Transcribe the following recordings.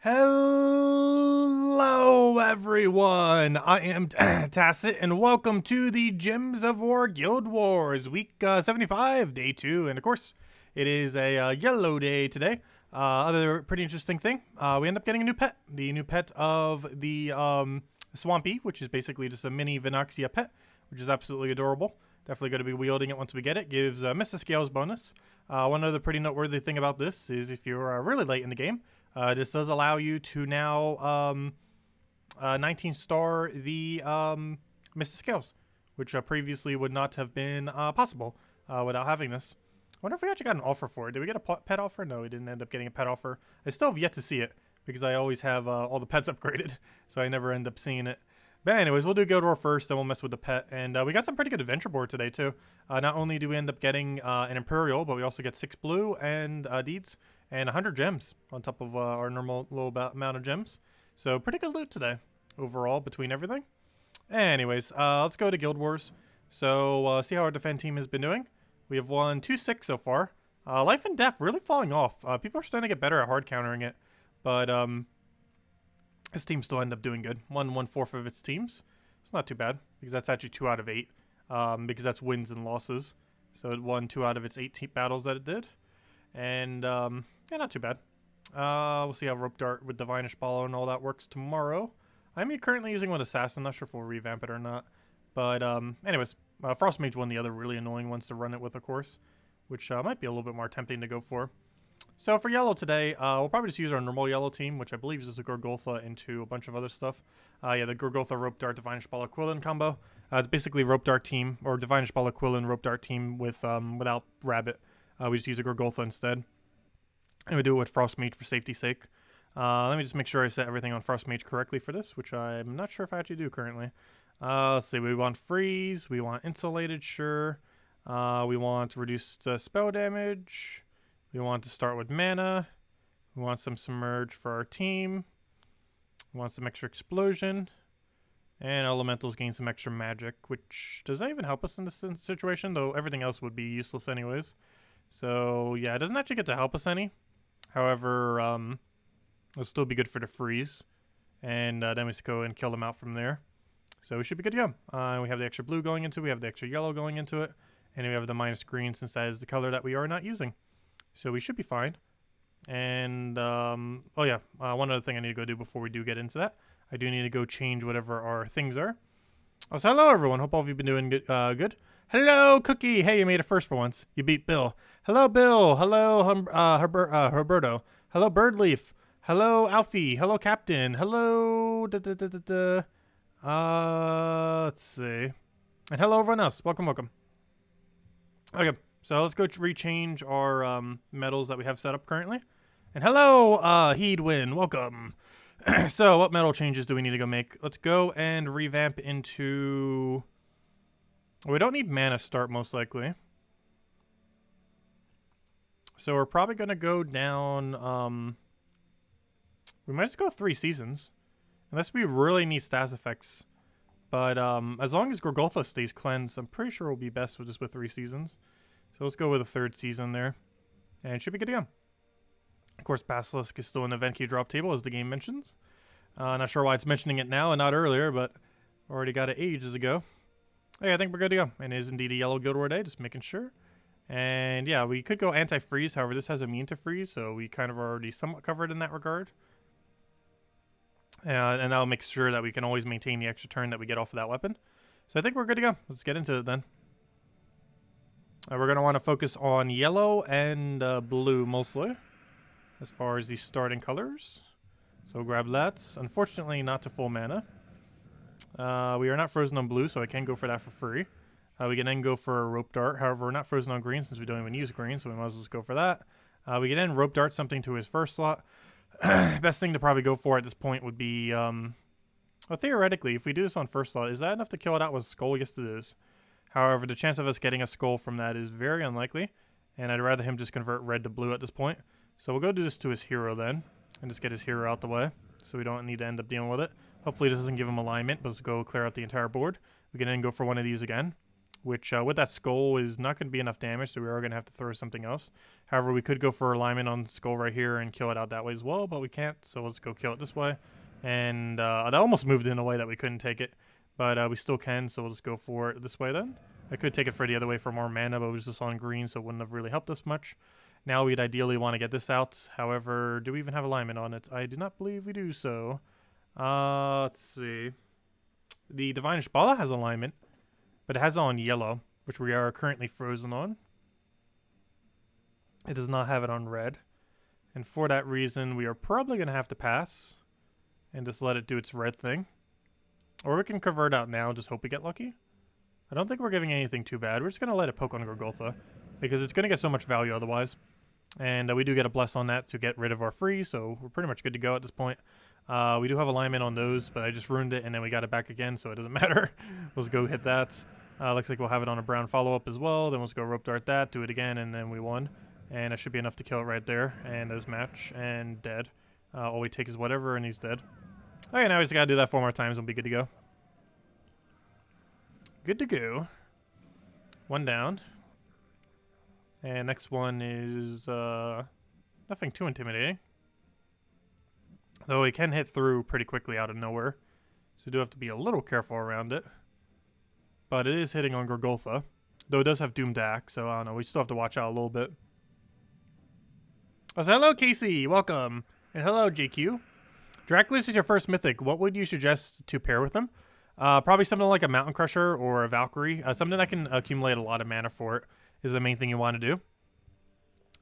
Hello everyone, I am Tacet and welcome to the Gems of War Guild Wars week 75, day 2, and of course it is a yellow day today. Other pretty interesting thing, we end up getting a new pet, the new pet of the Swampy, which is basically just a mini Venoxia pet, which is absolutely adorable. Definitely going to be wielding it once we get it. Gives Mr. Scales bonus. One other pretty noteworthy thing about this is if you're really late in the game, this does allow you to now 19-star the Mr. Scales, which previously would not have been possible without having this. I wonder if we actually got an offer for it. Did we get a pet offer? No, we didn't end up getting a pet offer. I still have yet to see it because I always have all the pets upgraded, so I never end up seeing it. But anyways, we'll do Guild War first, then we'll mess with the pet. And we got some pretty good adventure board today, too. Not only do we end up getting an Imperial, but we also get 6 blue and deeds and 100 gems on top of our normal little amount of gems. So pretty good loot today overall between everything. Anyways, let's go to Guild Wars. So see how our defend team has been doing. We have won 2-6 so far. Life and Death really falling off. People are starting to get better at hard countering it. But this team still end up doing good. Won 1/4 of its teams. It's not too bad because that's actually 2 out of 8. Because that's wins and losses. So it won 2 out of its 8 battles that it did. And yeah, not too bad. We'll see how Rope Dart with Divinish Ball and all that works tomorrow. I'm currently using one Assassin. Not sure if we'll revamp it or not. But anyways, Frost Mage one of the other really annoying ones to run it with, of course. Which might be a little bit more tempting to go for. So for yellow today, we'll probably just use our normal yellow team, which I believe is just a Gorgoltha into a bunch of other stuff. Yeah, the Gorgoltha Rope Dart Divinish Ball Aquilin combo. It's basically Rope Dart team, or Divinish Ball Aquilin Rope Dart team with without Rabbit. We just use a Gorgoltha instead. And we do it with Frost Mage for safety's sake. Let me just make sure I set everything on Frost Mage correctly for this, which I'm not sure if I actually do currently. Let's see, we want Freeze, we want Insulated, sure. We want reduced spell damage. We want to start with mana. We want some Submerge for our team. We want some extra Explosion. And Elementals gain some extra magic, which does that even help us in this situation? Though everything else would be useless anyways. So yeah, it doesn't actually get to help us any. However, it'll still be good for the freeze. And then we just go and kill them out from there. So we should be good to go. We have the extra blue going into it. We have the extra yellow going into it. And we have the minus green since that is the color that we are not using. So we should be fine. And, oh yeah, one other thing I need to go do before we do get into that. I do need to go change whatever our things are. Oh, so hello everyone. Hope all of you have been doing good. Hello, Cookie. Hey, you made it first for once. You beat Bill. Hello, Bill. Hello, Herberto. Hello, Birdleaf. Hello, Alfie. Hello, Captain. Hello, let's see. And hello, everyone else. Welcome, welcome. Okay. So let's go rechange our medals that we have set up currently. And hello, Heedwin, welcome. So what medal changes do we need to go make? Let's go and revamp into... We don't need mana start most likely. So we're probably going to go down... we might just go 3 seasons. Unless we really need stats effects. But as long as Gorgoltha stays cleansed, I'm pretty sure we'll be best with just with 3 seasons. So let's go with a 3rd season there. And it should be good to go. Of course, Basilisk is still in the event key drop table, as the game mentions. Not sure why it's mentioning it now and not earlier, but already got it ages ago. Okay, I think we're good to go. And it is indeed a yellow Guild War day, just making sure. And yeah, we could go anti-freeze. However, this has immune to freeze, so we kind of already somewhat covered in that regard. And that'll make sure that we can always maintain the extra turn that we get off of that weapon. So I think we're good to go. Let's get into it then. We're going to want to focus on yellow and blue mostly, as far as the starting colors. So grab that. Unfortunately, not to full mana. We are not frozen on blue, so I can go for that for free. We can then go for a Rope Dart. However, we're not frozen on green since we don't even use green, so we might as well just go for that. We can then Rope Dart something to his first slot. Best thing to probably go for at this point would be... well, theoretically, if we do this on first slot, is that enough to kill it out with Skull? Yes, it is. However, the chance of us getting a skull from that is very unlikely, and I'd rather him just convert red to blue at this point. So we'll go do this to his hero then, and just get his hero out the way, so we don't need to end up dealing with it. Hopefully this doesn't give him alignment, but let's go clear out the entire board. We can then go for one of these again. which with that skull is not going to be enough damage, so we are going to have to throw something else. However, we could go for alignment on the skull right here and kill it out that way as well, but we can't, so let's go kill it this way. And that almost moved in a way that we couldn't take it, but we still can, so we'll just go for it this way then. I could take it for the other way for more mana, but it was just on green, so it wouldn't have really helped us much. Now we'd ideally want to get this out. However, do we even have alignment on it? I do not believe we do so. Let's see. The Divinish Bala has alignment, but it has it on yellow, which we are currently frozen on. It does not have it on red. And for that reason, we are probably going to have to pass and just let it do its red thing. Or we can convert out now and just hope we get lucky. I don't think we're giving anything too bad. We're just going to let it poke on Gorgulfa, because it's going to get so much value otherwise. And we do get a bless on that to get rid of our free, so we're pretty much good to go at this point. We do have alignment on those, but I just ruined it, and then we got it back again, so it doesn't matter. Let's go hit that. Looks like we'll have it on a brown follow-up as well. Then let's go rope dart that, do it again, and then we won. And that should be enough to kill it right there. And this match, and dead. All we take is whatever, and he's dead. Okay, now we just gotta do that 4 more times, and we'll be good to go. Good to go. One down. And next one is nothing too intimidating. Though he can hit through pretty quickly out of nowhere. So you do have to be a little careful around it. But it is hitting on Gorgulfa. Though it does have Doomed Axe, so I don't know. We still have to watch out a little bit. Oh, so hello, Casey. Welcome. And hello, JQ. Draculus is your first mythic. What would you suggest to pair with them? Probably something like a Mountain Crusher or a Valkyrie. Something that can accumulate a lot of mana for it is the main thing you want to do.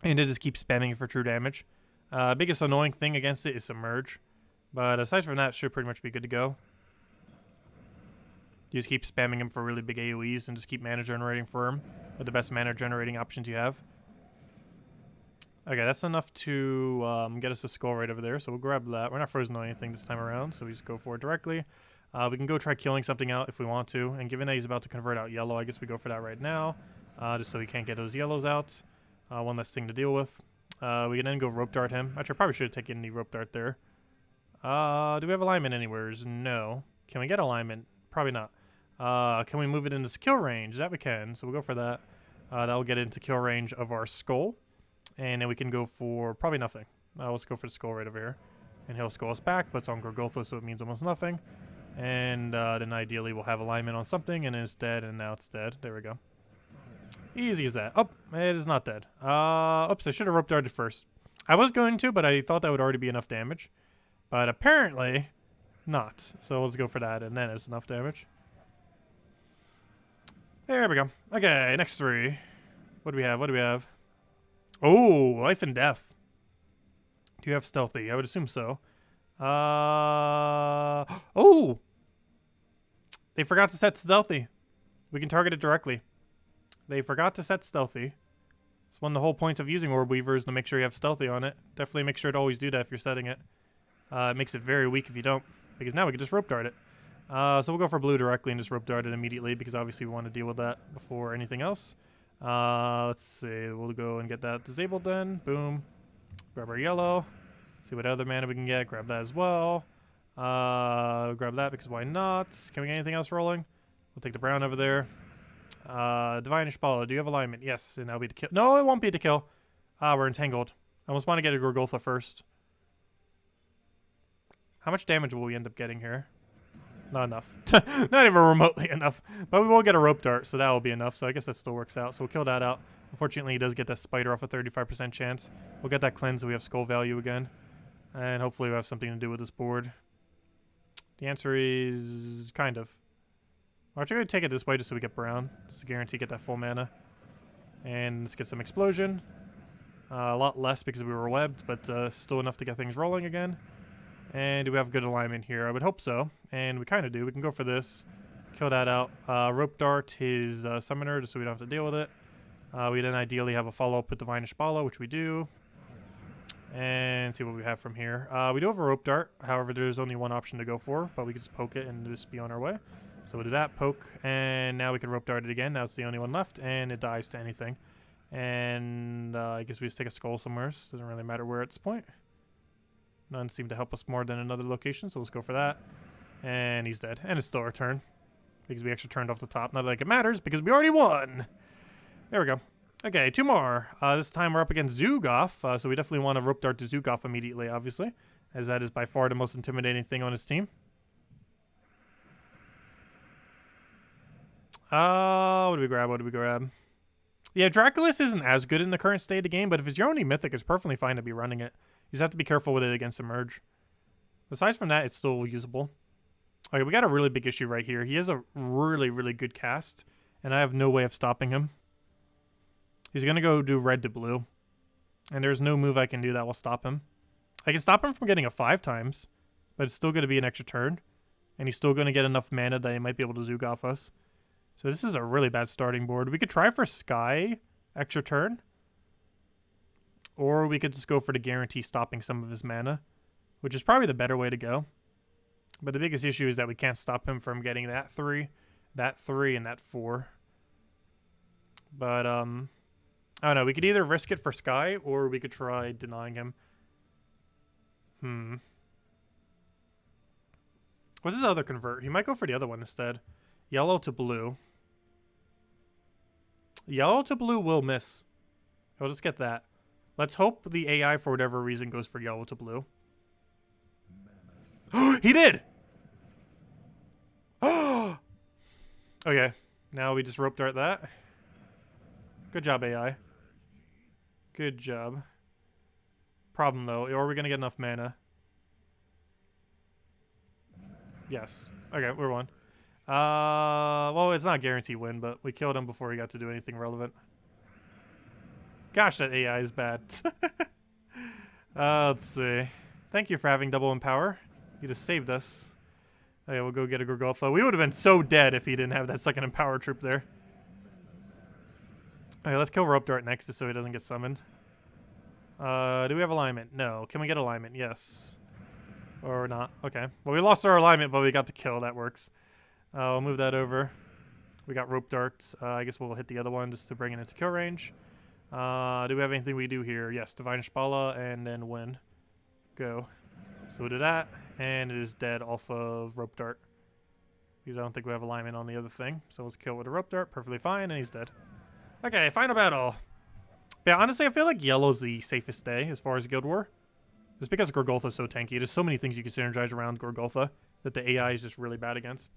And to just keep spamming it for true damage. Biggest annoying thing against it is Submerge. But aside from that, it should pretty much be good to go. You just keep spamming him for really big AoEs and just keep mana generating for him with the best mana generating options you have. Okay, that's enough to get us a skull right over there, so we'll grab that. We're not frozen on anything this time around, so we just go for it directly. We can go try killing something out if we want to, and given that he's about to convert out yellow, I guess we go for that right now, just so he can't get those yellows out. One less thing to deal with. We can then go rope dart him. Actually, I probably should have taken the rope dart there. Do we have alignment anywhere? No. Can we get alignment? Probably not. Can we move it into kill range? That we can, so we'll go for that. That'll get into kill range of our skull. And then we can go for probably nothing. Let's go for the skull right over here. And he'll skull us back, but it's on Gorgulfa, so it means almost nothing. And then ideally we'll have alignment on something, and it's dead, and now it's dead. There we go. Easy as that. Oh, it is not dead. Oops, I should have rope darted first. I was going to, but I thought that would already be enough damage. But apparently not. So let's go for that, and then it's enough damage. There we go. Okay, next 3. What do we have? What do we have? Oh, life and death. Do you have stealthy? I would assume so. Oh! They forgot to set stealthy. We can target it directly. They forgot to set stealthy. It's one of the whole points of using Orb Weaver is to make sure you have stealthy on it. Definitely make sure to always do that if you're setting it. It makes it very weak if you don't, because now we can just rope dart it. So we'll go for blue directly and just rope dart it immediately, because obviously we want to deal with that before anything else. Let's see. We'll go and get that disabled then. Boom. Grab our yellow. See what other mana we can get. Grab that as well. Grab that because why not? Can we get anything else rolling? We'll take the brown over there. Divinish Bala. Do you have alignment? Yes. And that'll be the kill. No, it won't be the kill. We're entangled. I almost want to get a Gorgulfa first. How much damage will we end up getting here? Not enough. Not even remotely enough. But we will get a rope dart, so that will be enough. So I guess that still works out. So we'll kill that out. Unfortunately, he does get that spider off a 35% chance. We'll get that cleanse so we have skull value again. And hopefully we have something to do with this board. The answer is kind of. I'll actually take it this way just so we get brown. Just to guarantee get that full mana. And let's get some explosion. A lot less because we were webbed, but still enough to get things rolling again. And do we have good alignment here? I would hope so. And we kind of do. We can go for this. Kill that out. Rope dart his summoner just so we don't have to deal with it. We then ideally have a follow-up with Divinish Bala, which we do. And see what we have from here. We do have a rope dart. However, there's only one option to go for. But we can just poke it and just be on our way. So we'll do that. Poke. And now we can rope dart it again. Now it's the only one left. And it dies to anything. And I guess we just take a skull somewhere. So it doesn't really matter where at this point. None seem to help us more than another location, so let's go for that. And he's dead. And it's still our turn. because we actually turned off the top. Not like it matters, because we already won. There we go. Okay, 2 more. This time we're up against Zugoff, so we definitely want to rope dart to Zugoff immediately, obviously, as that is by far the most intimidating thing on his team. What do we grab? What do we grab? Yeah, Draculus isn't as good in the current state of the game, but if it's your only mythic, it's perfectly fine to be running it. You just have to be careful with it against Emerge. Aside from that, it's still usable. Okay, we got a really big issue right here. He has a really, really good cast, and I have no way of stopping him. He's going to go do red to blue, and there's no move I can do that will stop him. I can stop him from getting a 5 times, but it's still going to be an extra turn, and he's still going to get enough mana that he might be able to Zoog off us. So this is a really bad starting board. We could try for Sky, extra turn, or we could just go for the guarantee stopping some of his mana, which is probably the better way to go. But the biggest issue is that we can't stop him from getting that 3, and that 4. But, I don't know. We could either risk it for Sky, or we could try denying him. What's his other convert? He might go for the other one instead. Yellow to blue. Yellow to blue will miss. He'll just get that. Let's hope the AI, for whatever reason, goes for yellow to blue. He did! Okay. Now we just rope dart that. Good job, AI. Good job. Problem, though. Are we going to get enough mana? Yes. Okay, we're one. Well, it's not a guaranteed win, but we killed him before he got to do anything relevant. Gosh, that AI is bad. Let's see. Thank you for having double empower. You just saved us. Okay, we'll go get a Gorgolfa. We would have been so dead if he didn't have that second empower troop there. Okay, let's kill Rope Dart next just so he doesn't get summoned. Do we have alignment? No. Can we get alignment? Yes. Or not. Okay. Well, we lost our alignment, but we got the kill. That works. We'll move that over. We got Rope Darts. I guess we'll hit the other one just to bring it into kill range. Do we have anything we do here? Yes, Divine Spala and then win. Go. So we'll do that, and it is dead off of Rope Dart. Because I don't think we have alignment on the other thing. So let's kill with a Rope Dart. Perfectly fine, and he's dead. Okay, final battle. Yeah, honestly, I feel like yellow's the safest day as far as Guild War. It's because Gorgolfa's so tanky. There's so many things you can synergize around Gorgolfa that the AI is just really bad against.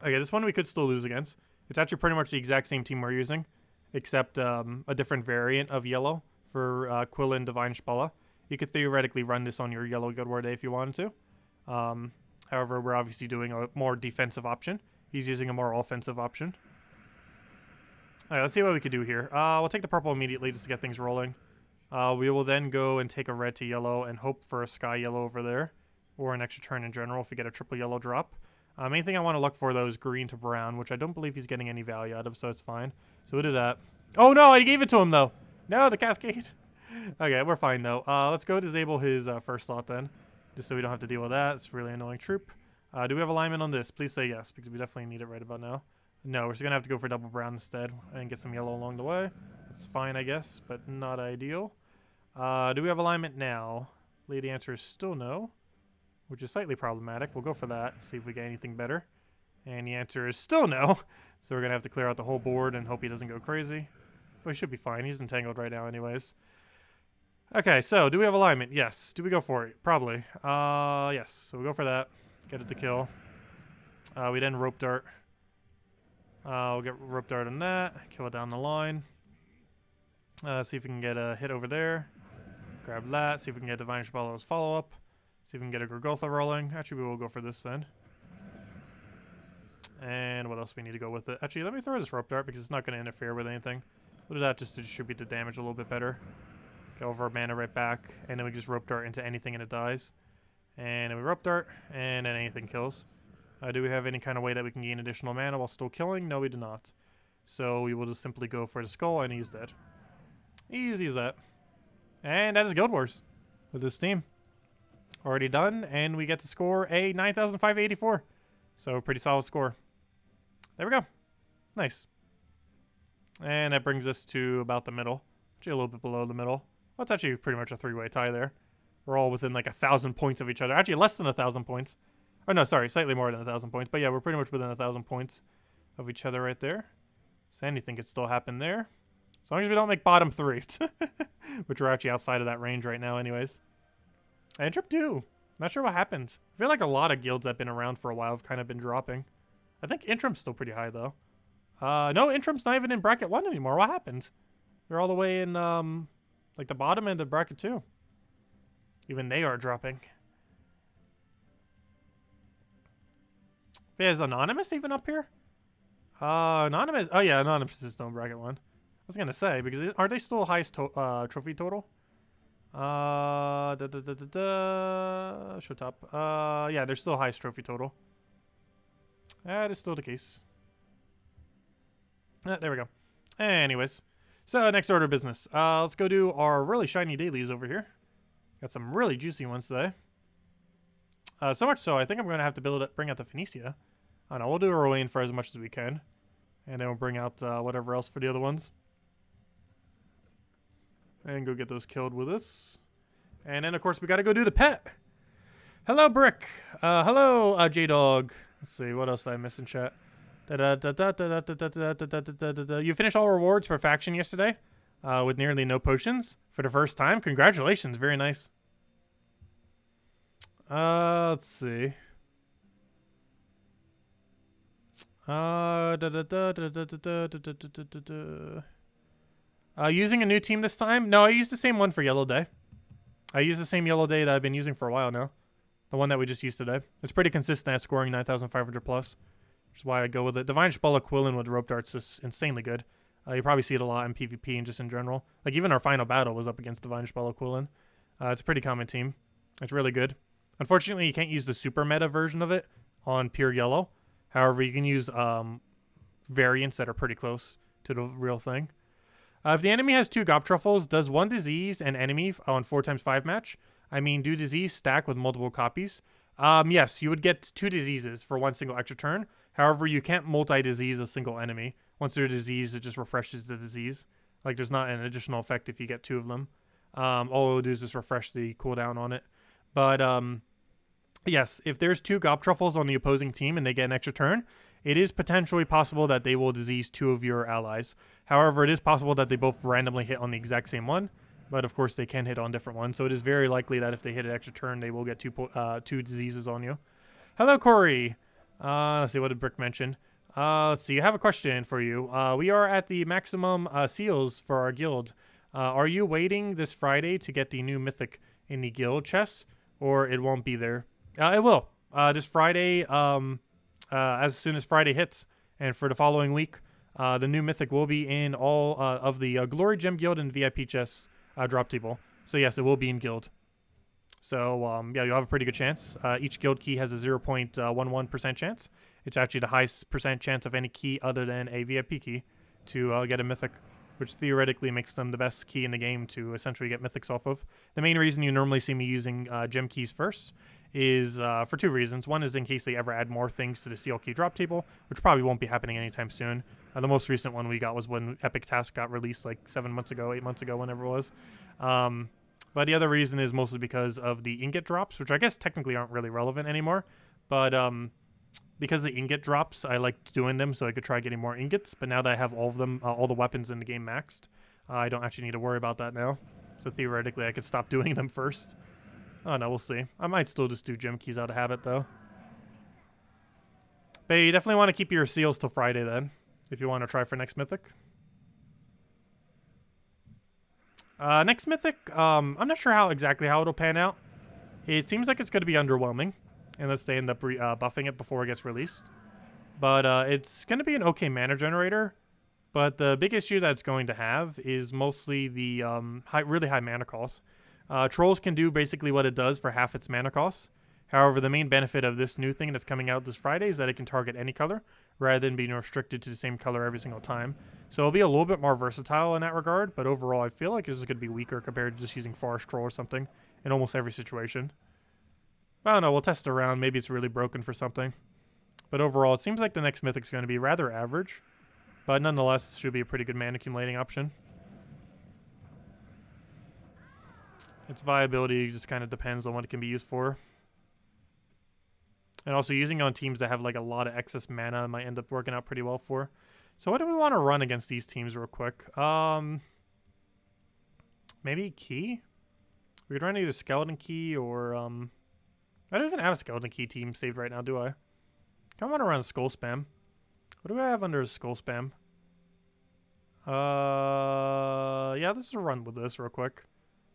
Okay, this one we could still lose against. It's actually pretty much the exact same team we're using, except a different variant of yellow for Quillin Divine Spala. You could theoretically run this on your yellow Guild War day if you wanted to. However, we're obviously doing a more defensive option. He's using a more offensive option. Alright, let's see what we could do here. We'll take the purple immediately just to get things rolling. We will then go and take a red to yellow and hope for a sky yellow over there, or an extra turn in general if we get a triple yellow drop. Main thing I want to look for, though, is green to brown, which I don't believe he's getting any value out of, so it's fine. So we'll do that. Oh, no, I gave it to him, though. No, the cascade. Okay, we're fine, though. Let's go disable his first slot, then, just so we don't have to deal with that. It's a really annoying troop. Do we have alignment on this? Please say yes, because we definitely need it right about now. No, we're just going to have to go for double brown instead and get some yellow along the way. That's fine, I guess, but not ideal. Do we have alignment now? The answer is still no, which is slightly problematic. We'll go for that, see if we get anything better. And the answer is still no. So we're going to have to clear out the whole board and hope he doesn't go crazy. But he should be fine. He's entangled right now anyways. Okay, so do we have alignment? Yes. Do we go for it? Probably. Yes. So we'll go for that. Get it to kill. We then rope dart. We'll get rope dart on that. Kill it down the line. See if we can get a hit over there. Grab that. See if we can get Divine Spala's follow-up. See if we can get a Gorgolfa rolling. Actually, we will go for this then. And what else we need to go with it? Actually, let me throw this rope dart because it's not going to interfere with anything. We'll do that just to distribute the damage a little bit better. Get over our mana right back. And then we just rope dart into anything and it dies. And then we rope dart. And then anything kills. Do we have any kind of way that we can gain additional mana while still killing? No, we do not. So we will just simply go for the skull and he's dead. Easy as that. And that is Guild Wars with this team. Already done, and we get to score a 9,584. So pretty solid score. There we go. Nice. And that brings us to about the middle. Actually a little bit below the middle. Well, it's actually pretty much a three-way tie there. We're all within like 1,000 points of each other. Actually less than 1,000 points. Oh no, sorry, slightly more than 1,000 points. But yeah, we're pretty much within 1,000 points of each other right there. So anything could still happen there. As long as we don't make bottom 3. Which we're actually outside of that range right now anyways. And trip 2. Not sure what happened. I feel like a lot of guilds that have been around for a while have kind of been dropping. I think Intrim's still pretty high though. No, Intrim's not even in bracket 1 anymore. What happened? They're all the way in like the bottom end of bracket 2. Even they are dropping. Is Anonymous even up here? Anonymous. Oh yeah, Anonymous is still in bracket 1. I was gonna say, because are they still highest trophy total? Show top. Yeah, they're still highest trophy total. That is still the case. There we go. Anyways, so next order of business. Let's go do our really shiny dailies over here. Got some really juicy ones today. So much so, I think I'm gonna have to bring out the Phoenicia. I don't know, we'll do a Rowan for as much as we can. And then we'll bring out whatever else for the other ones. And go get those killed with us. And then, of course, we got to go do the pet. Hello, Brick. Hello, J-Dog. Let's see, what else did I miss in chat? You finished all rewards for faction yesterday with nearly no potions for the first time. Congratulations. Very nice. Let's see. Using a new team this time? No, I used the same one for Yellow Day. I use the same Yellow Day that I've been using for a while now. The one that we just used today. It's pretty consistent at scoring 9,500 plus. Which is why I go with it. Divine Spell Quillen with Rope Darts is insanely good. You probably see it a lot in PvP and just in general. Like even our final battle was up against Divine Spell Quillen. It's a pretty common team. It's really good. Unfortunately, you can't use the super meta version of it on pure yellow. However, you can use variants that are pretty close to the real thing. If the enemy has 2 Gop Truffles, does one disease and enemy on 4x5 match? I mean, do disease stack with multiple copies? Yes, you would get 2 diseases for 1 single extra turn. However, you can't multi-disease a single enemy. Once they're diseased, it just refreshes the disease. Like, there's not an additional effect if you get 2 of them. All it'll do is just refresh the cooldown on it. But, yes, if there's 2 Gop Truffles on the opposing team and they get an extra turn, it is potentially possible that they will disease 2 of your allies. However, it is possible that they both randomly hit on the exact same one. But, of course, they can hit on different ones. So it is very likely that if they hit an extra turn, they will get 2 diseases on you. Hello, Corey. Let's see, what did Brick mention? Let's see, I have a question for you. We are at the maximum seals for our guild. Are you waiting this Friday to get the new mythic in the guild chest? Or it won't be there? It will. This Friday, as soon as Friday hits. And for the following week, the new mythic will be in all of the Glory Gem Guild and VIP chests drop table. So yes, it will be in guild. So yeah, you'll have a pretty good chance. Each guild key has a 0.11% chance. It's actually the highest percent chance of any key other than a VIP key to get a mythic, which theoretically makes them the best key in the game to essentially get mythics off of. The main reason you normally see me using gem keys first is for 2 reasons. One is in case they ever add more things to the seal key drop table, which probably won't be happening anytime soon. The most recent one we got was when Epic Task got released like 7 months ago, 8 months ago, whenever it was. But the other reason is mostly because of the ingot drops, which I guess technically aren't really relevant anymore. But because the ingot drops, I liked doing them so I could try getting more ingots. But now that I have all of them, all the weapons in the game maxed, I don't actually need to worry about that now. So theoretically, I could stop doing them first. Oh no, we'll see. I might still just do gem keys out of habit though. But you definitely want to keep your seals till Friday then, if you want to try for next mythic. Next mythic, I'm not sure exactly how it'll pan out. It seems like it's going to be underwhelming, unless they end up buffing it before it gets released. But it's going to be an okay mana generator. But the big issue that it's going to have is mostly the really high mana cost. Trolls can do basically what it does for half its mana cost. However, the main benefit of this new thing that's coming out this Friday is that it can target any color, rather than being restricted to the same color every single time. So it'll be a little bit more versatile in that regard, but overall I feel like this is going to be weaker compared to just using Forest Troll or something in almost every situation. I don't know, we'll test it around. Maybe it's really broken for something. But overall, it seems like the next mythic's going to be rather average. But nonetheless, it should be a pretty good mana accumulating option. Its viability just kind of depends on what it can be used for. And also using on teams that have like a lot of excess mana might end up working out pretty well for. So what do we want to run against these teams real quick? Maybe Key? We could run either Skeleton Key or I don't even have a Skeleton Key team saved right now, do I? I want to run a Skull Spam. What do I have under Skull Spam? Yeah, let's just run with this real quick.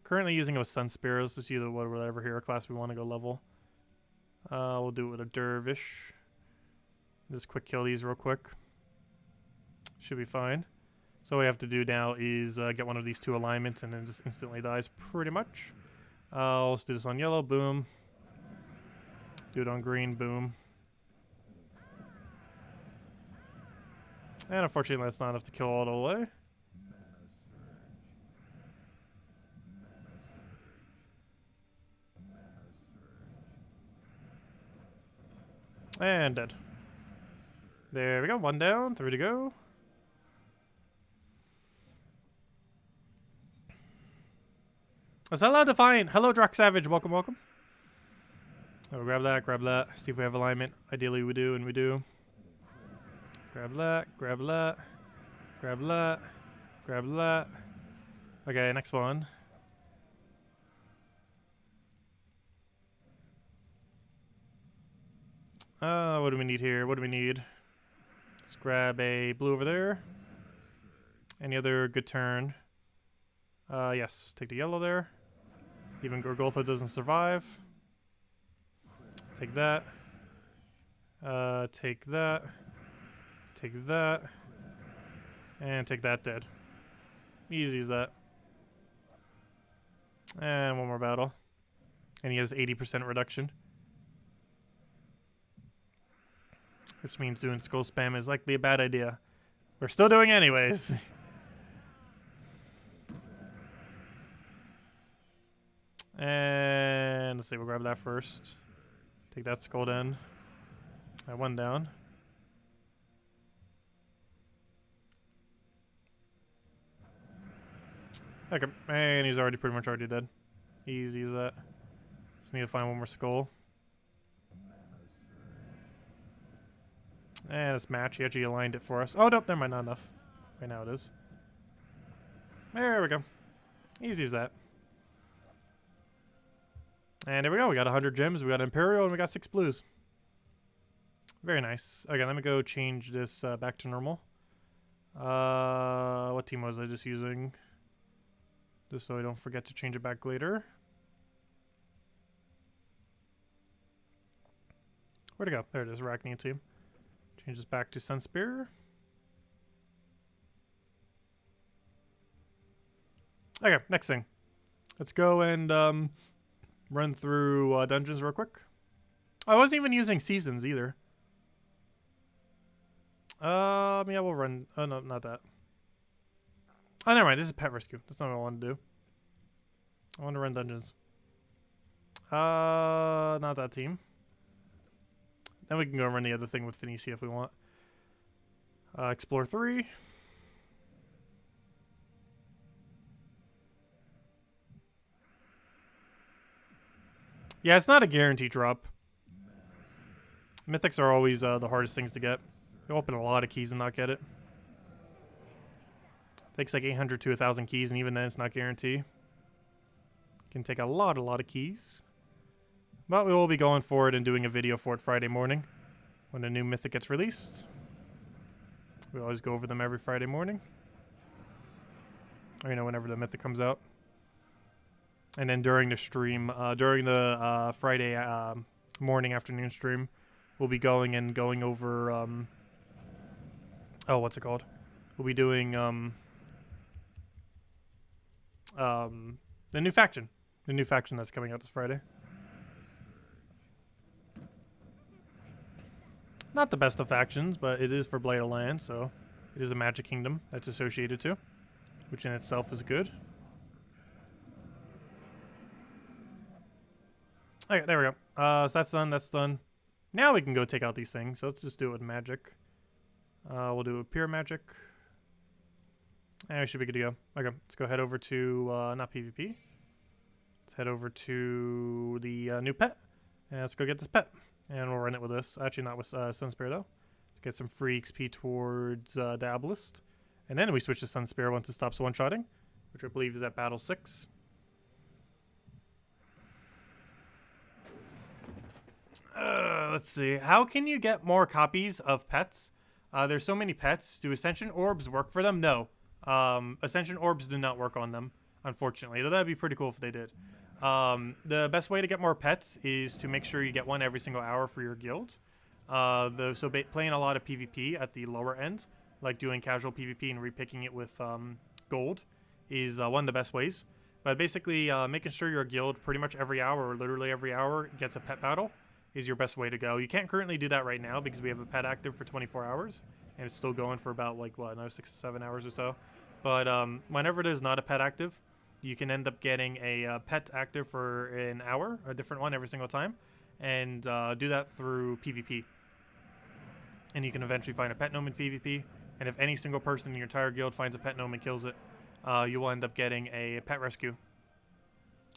Currently using it with Sun Spears. Let's use whatever hero class we want to go level. We'll do it with a Dervish. Just quick kill these real quick. Should be fine. So all we have to do now is get one of these 2 alignments and then just instantly dies pretty much. Let's do this on yellow, boom. Do it on green, boom. And unfortunately that's not enough to kill all the way. And dead. There we go, 1 down, 3 to go. Is that allowed to find? Hello, Drock Savage. Welcome, welcome. Oh, grab that, grab that. See if we have alignment. Ideally, we do, and we do. Grab that, grab that, grab that, grab that. Okay, next one. What do we need here? What do we need? Let's grab a blue over there. Any other good turn? Yes, take the yellow there. Even Gorgoltha doesn't survive. Take that. Take that. Take that. And take that dead. Easy as that. And one more battle. And he has 80% reduction. Which means doing skull spam is likely a bad idea. We're still doing anyways. And let's see, we'll grab that first. Take that skull down. That 1 down. Okay, and he's already pretty much already dead. Easy as that. Just need to find 1 more skull. And this match, he actually aligned it for us. Oh, nope, never mind, not enough. Right now it is. There we go. Easy as that. And there we go. We got 100 gems, we got Imperial, and we got 6 blues. Very nice. Okay, let me go change this back to normal. What team was I just using? Just so I don't forget to change it back later. Where'd it go? There it is, Arachnian team. Change this back to Sunspear. Okay, next thing. Let's go and run through dungeons real quick. I wasn't even using seasons either. Yeah, we'll run. Oh, no, not that. Oh, never mind. This is pet rescue. That's not what I want to do. I want to run dungeons. Not that team. Then we can go run the other thing with Venoxia if we want. Explore 3. Yeah, it's not a guaranteed drop. Mythics are always the hardest things to get. You open a lot of keys and not get it. Takes like 800 to 1,000 keys, and even then it's not guaranteed. Can take a lot of keys. But we will be going for it and doing a video for it Friday morning when a new mythic gets released. We always go over them every Friday morning. Or, you know, whenever the mythic comes out. And then during the stream, during the Friday morning, afternoon stream, we'll be going over, oh, what's it called? We'll be doing the new faction. The new faction that's coming out this Friday. Not the best of factions, but it is for Blight of Land, so it is a magic kingdom that's associated to, which in itself is good. Okay, there we go. So that's done, that's done. Now we can go take out these things, so let's just do it with magic. We'll do a pure magic. And we should be good to go. Okay, let's go head over to, not PvP. Let's head over to the new pet, and let's go get this pet. And we'll run it with this. Actually, not with Sunspear, though. Let's get some free XP towards the Abelist. And then we switch to Sunspear once it stops one-shotting, which I believe is at Battle 6. Let's see. How can you get more copies of pets? There's so many pets. Do Ascension Orbs work for them? No. Ascension Orbs do not work on them, unfortunately. Though that'd be pretty cool if they did. The best way to get more pets is to make sure you get one every single hour for your guild. So playing a lot of PvP at the lower end, like doing casual PvP and repicking it with gold, is one of the best ways. But basically, making sure your guild pretty much every hour, or literally every hour, gets a pet battle is your best way to go. You can't currently do that right now because we have a pet active for 24 hours, and it's still going for about, like, what, another 6 to 7 hours or so. But whenever there's not a pet active, you can end up getting a pet active for an hour, a different one every single time, and do that through PvP. And you can eventually find a pet gnome in PvP, and if any single person in your entire guild finds a pet gnome and kills it, you will end up getting a pet rescue.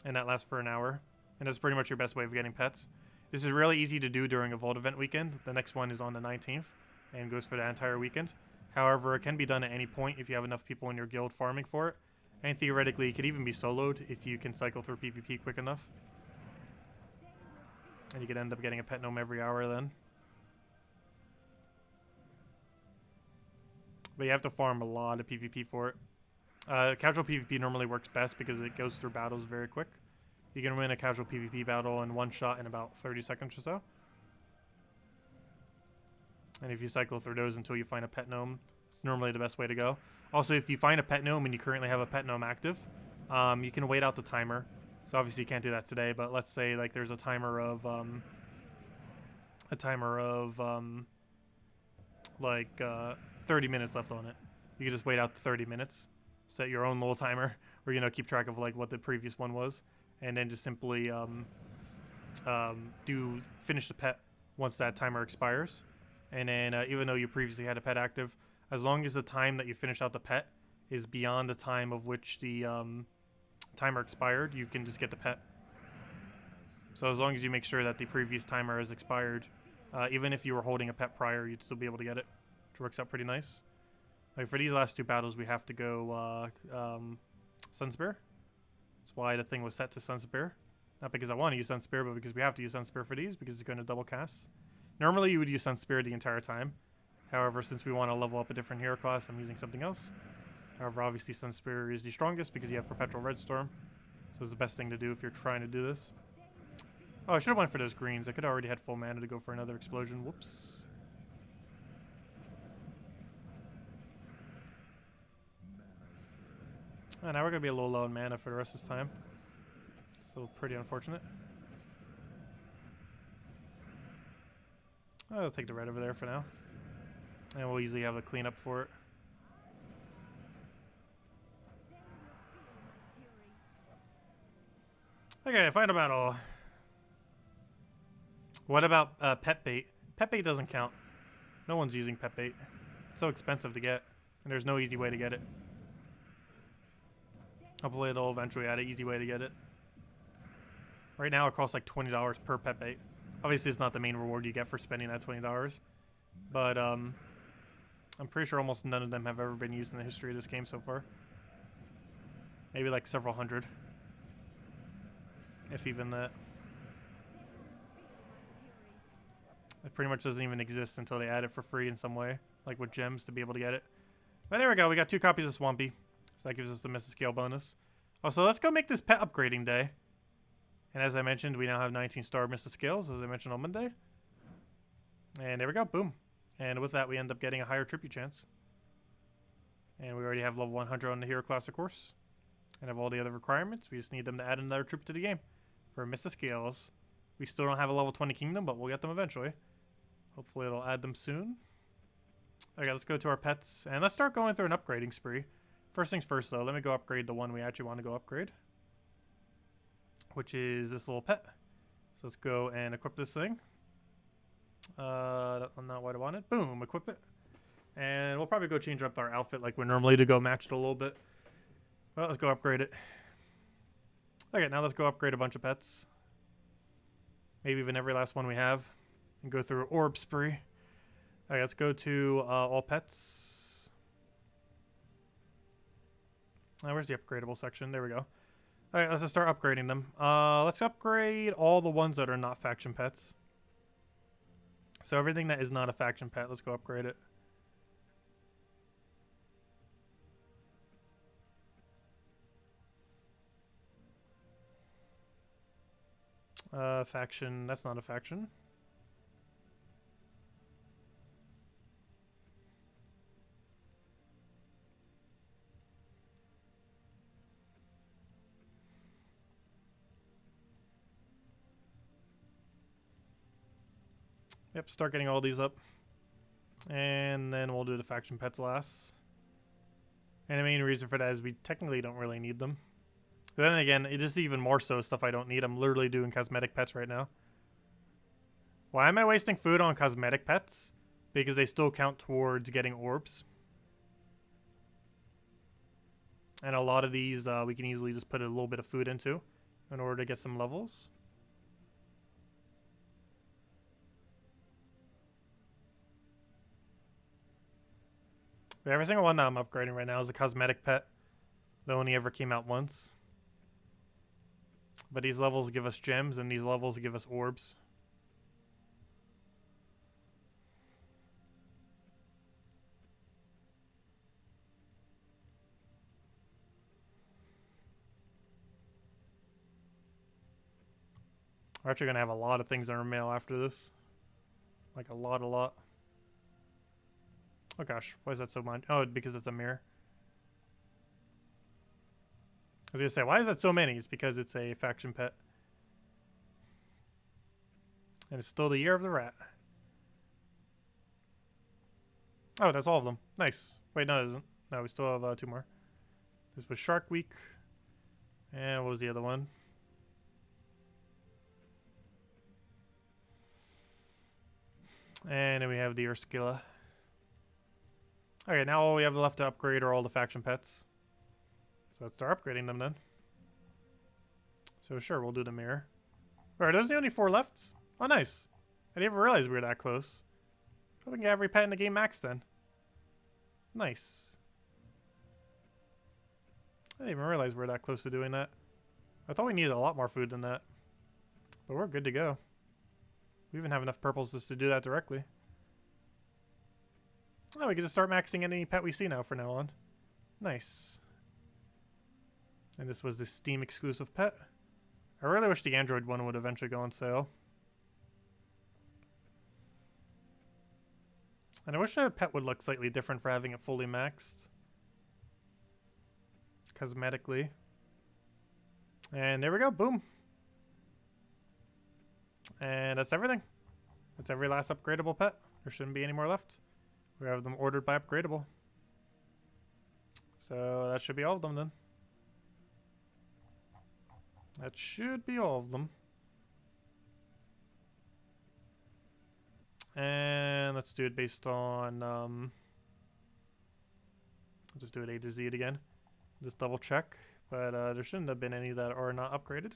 And that lasts for an hour. And that's pretty much your best way of getting pets. This is really easy to do during a Vault event weekend. The next one is on the 19th and goes for that entire weekend. However, it can be done at any point if you have enough people in your guild farming for it. And theoretically, it could even be soloed if you can cycle through PvP quick enough. And you could end up getting a pet gnome every hour then. But you have to farm a lot of PvP for it. Casual PvP normally works best because it goes through battles very quick. You can win a casual PvP battle in one shot in about 30 seconds or so. And if you cycle through those until you find a pet gnome, it's normally the best way to go. Also, if you find a pet gnome and you currently have a pet gnome active, you can wait out the timer. So obviously you can't do that today, but let's say like there's a timer of 30 minutes left on it. You can just wait out the 30 minutes, set your own little timer, or keep track of like what the previous one was, and then just simply finish the pet once that timer expires. And then even though you previously had a pet active, as long as the time that you finish out the pet is beyond the time of which the timer expired, you can just get the pet. So as long as you make sure that the previous timer has expired, even if you were holding a pet prior, you'd still be able to get it, which works out pretty nice. Like for these last two battles, we have to go Sunspear. That's why the thing was set to Sunspear. Not because I want to use Sunspear, but because we have to use Sunspear for these, because it's going to double cast. Normally you would use Sunspear the entire time. However, since we want to level up a different hero class, I'm using something else. However, obviously Sunspear is the strongest because you have Perpetual Redstorm. So it's the best thing to do if you're trying to do this. Oh, I should have went for those greens. I could have already had full mana to go for another explosion. Whoops. Oh, now we're going to be a little low in mana for the rest of this time. So pretty unfortunate. I'll take the red over there for now. And we'll easily have a cleanup for it. Okay, final battle. What about pet bait? Pet bait doesn't count. No one's using pet bait. It's so expensive to get, and there's no easy way to get it. Hopefully they'll eventually add an easy way to get it. Right now it costs like $20 per pet bait. Obviously it's not the main reward you get for spending that $20. But I'm pretty sure almost none of them have ever been used in the history of this game so far. Maybe like several hundred. If even that. It pretty much doesn't even exist until they add it for free in some way. Like with gems to be able to get it. But there we go, we got 2 copies of Swampy. So that gives us the Missascale bonus. Also, let's go make this pet upgrading day. And as I mentioned, we now have 19 star Missascales, as I mentioned on Monday. And there we go, boom. And with that, we end up getting a higher tribute chance. And we already have level 100 on the hero class, of course. And have all the other requirements. We just need them to add another tribute to the game for Missascales. We still don't have a level 20 kingdom, but we'll get them eventually. Hopefully it'll add them soon. Okay, let's go to our pets. And let's start going through an upgrading spree. First things first, though, let me go upgrade the one we actually want to go upgrade, which is this little pet. So let's go and equip this thing. That's not what I wanted. Boom, equip it. And we'll probably go change up our outfit like we normally to go match it a little bit. Well, let's go upgrade it. Okay, now let's go upgrade a bunch of pets. Maybe even every last one we have. and go through orb spree. All right, let's go to all pets. Where's the upgradable section? There we go. All right, let's just start upgrading them. Let's upgrade all the ones that are not faction pets. So everything that is not a faction pet, let's go upgrade it. Faction, that's not a faction. Yep, start getting all these up. And then we'll do the faction pets last. And the main reason for that is we technically don't really need them. But then again, it is even more so stuff I don't need. I'm literally doing cosmetic pets right now. Why am I wasting food on cosmetic pets? Because they still count towards getting orbs. And a lot of these we can easily just put a little bit of food into in order to get some levels. But every single one that I'm upgrading right now is a cosmetic pet that only ever came out once. But these levels give us gems and these levels give us orbs. We're actually going to have a lot of things in our mail after this. Like a lot. Oh gosh, why is that so much? Oh, because it's a mirror. I was going to say, why is that so many? It's because it's a faction pet. And it's still the year of the rat. Oh, that's all of them. Nice. Wait, no, it isn't. No, we still have 2 more. This was Shark Week. And what was the other one? And then we have the Urskilla. Okay, now all we have left to upgrade are all the faction pets. So let's start upgrading them then. So sure, we'll do the mirror. Are those the only 4 left? Oh, nice. I didn't even realize we were that close. So we can get every pet in the game maxed then. Nice. I didn't even realize we were that close to doing that. I thought we needed a lot more food than that. But we're good to go. We even have enough purples just to do that directly. Oh, we can just start maxing any pet we see now from now on. Nice. And this was the Steam exclusive pet. I really wish the Android one would eventually go on sale. And I wish a pet would look slightly different for having it fully maxed. Cosmetically. And there we go, boom. And that's everything. That's every last upgradable pet. There shouldn't be any more left. We have them ordered by upgradable. So that should be all of them then. That should be all of them. And let's do it based on let's just do it A to Z again. Just double check. But there shouldn't have been any that are not upgraded.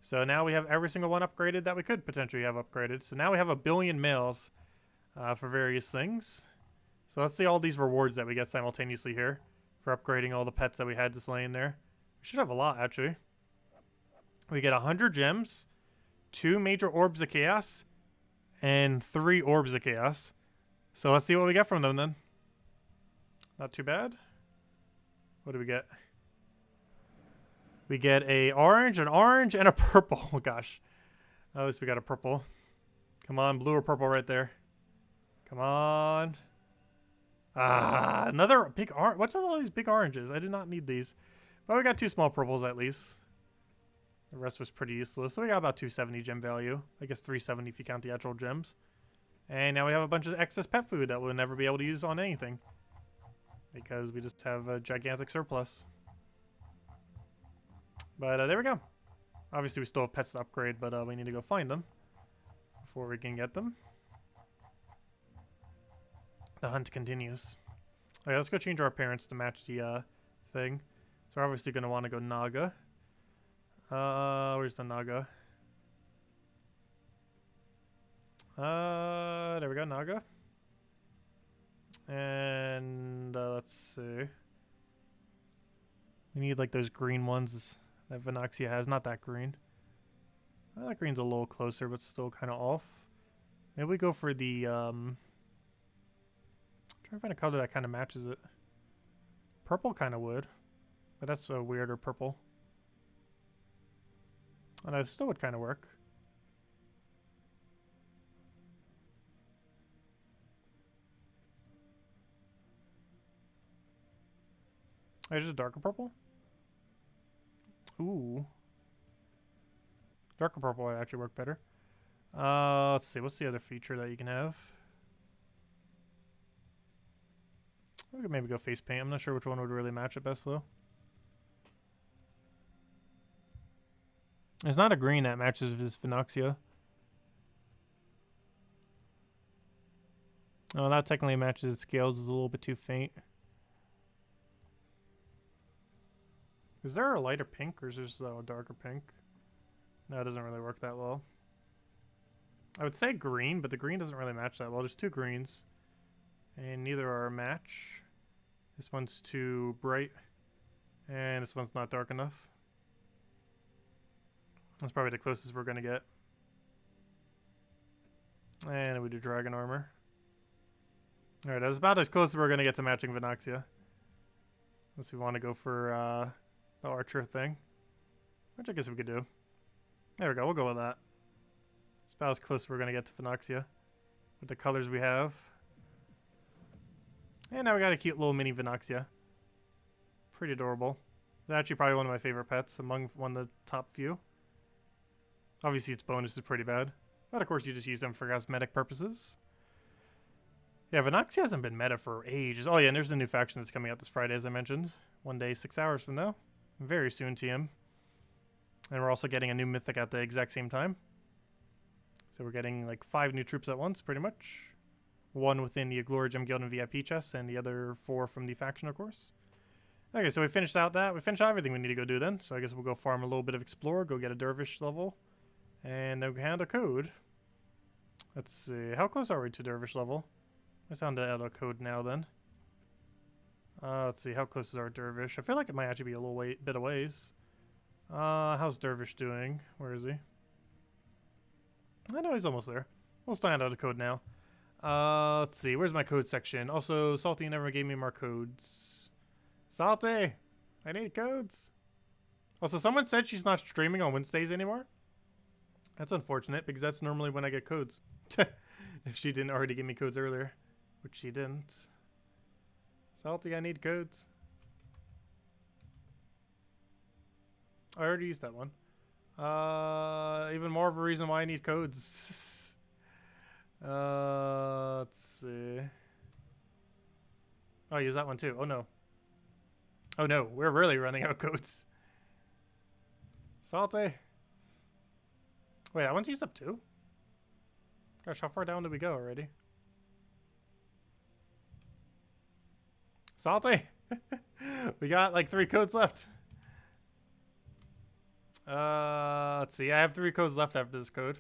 So now we have every single one upgraded that we could potentially have upgraded. So now we have 1 billion mails for various things. So let's see all these rewards that we get simultaneously here for upgrading all the pets that we had just laying there. We should have a lot, actually. We get 100 gems, 2 major orbs of chaos, and 3 orbs of chaos. So let's see what we get from them then. Not too bad. What do we get? We get an orange, and a purple. Oh, gosh. At least we got a purple. Come on, blue or purple right there. Come on. Ah, another big orange. What's with all these big oranges? I did not need these. But we got 2 small purples at least. The rest was pretty useless. So we got about 270 gem value. I guess 370 if you count the actual gems. And now we have a bunch of excess pet food that we'll never be able to use on anything. Because we just have a gigantic surplus. But there we go. Obviously we still have pets to upgrade, but we need to go find them before we can get them. The hunt continues. Okay, let's go change our appearance to match the thing. So we're obviously going to want to go Naga. Where's the Naga? There we go, Naga. And let's see. We need like those green ones that Venoxia has. Not that green. That green's a little closer, but still kind of off. Maybe we go for the try to find a color that kind of matches it. Purple kind of would, but that's a weirder purple. And it still would kind of work. Oh, just a darker purple? Ooh. Darker purple would actually work better. Let's see. What's the other feature that you can have? We could maybe go face paint. I'm not sure which one would really match it best, though. There's not a green that matches with this Venoxia. Oh, that technically matches its scales. Is a little bit too faint. Is there a lighter pink, or is there just a darker pink? No, it doesn't really work that well. I would say green, but the green doesn't really match that well. There's two greens, and neither are a match. This one's too bright, and this one's not dark enough. That's probably the closest we're going to get. And we do dragon armor. Alright, that's about as close as we're going to get to matching Venoxia. Unless we want to go for the archer thing, which I guess we could do. There we go, we'll go with that. It's about as close as we're going to get to Venoxia with the colors we have. And now we got a cute little mini Venoxia. Pretty adorable. It's actually probably one of my favorite pets among one of the top few. Obviously its bonus is pretty bad, but of course you just use them for cosmetic purposes. Yeah, Venoxia hasn't been meta for ages. Oh yeah, and there's a new faction that's coming out this Friday, as I mentioned. One day, 6 hours from now. Very soon, TM. And we're also getting a new mythic at the exact same time. So we're getting like 5 new troops at once, pretty much. 1 within the Glory Gem Guild and VIP chests, and the other 4 from the faction, of course. Okay, so we finished out that. We finished out everything we need to go do then. So I guess we'll go farm a little bit of Explorer, go get a Dervish level, and then hand a code. Let's see. How close are we to Dervish level? Let's sound out a code now then. Let's see. How close is our Dervish? I feel like it might actually be a little bit of ways. How's Dervish doing? Where is he? I know he's almost there. We'll stand out a code now. Let's see. Where's my code section? Also, Salty never gave me more codes. Salty! I need codes. Also, someone said she's not streaming on Wednesdays anymore. That's unfortunate, because that's normally when I get codes. If she didn't already give me codes earlier. Which she didn't. Salty, I need codes. I already used that one. Even more of a reason why I need codes. Let's see. Oh, I use that one too. Oh no. Oh no, we're really running out of codes. Salty. Wait, that one's used up too? Gosh, how far down did we go already? Salty! We got like 3 codes left. Let's see. I have 3 codes left after this code,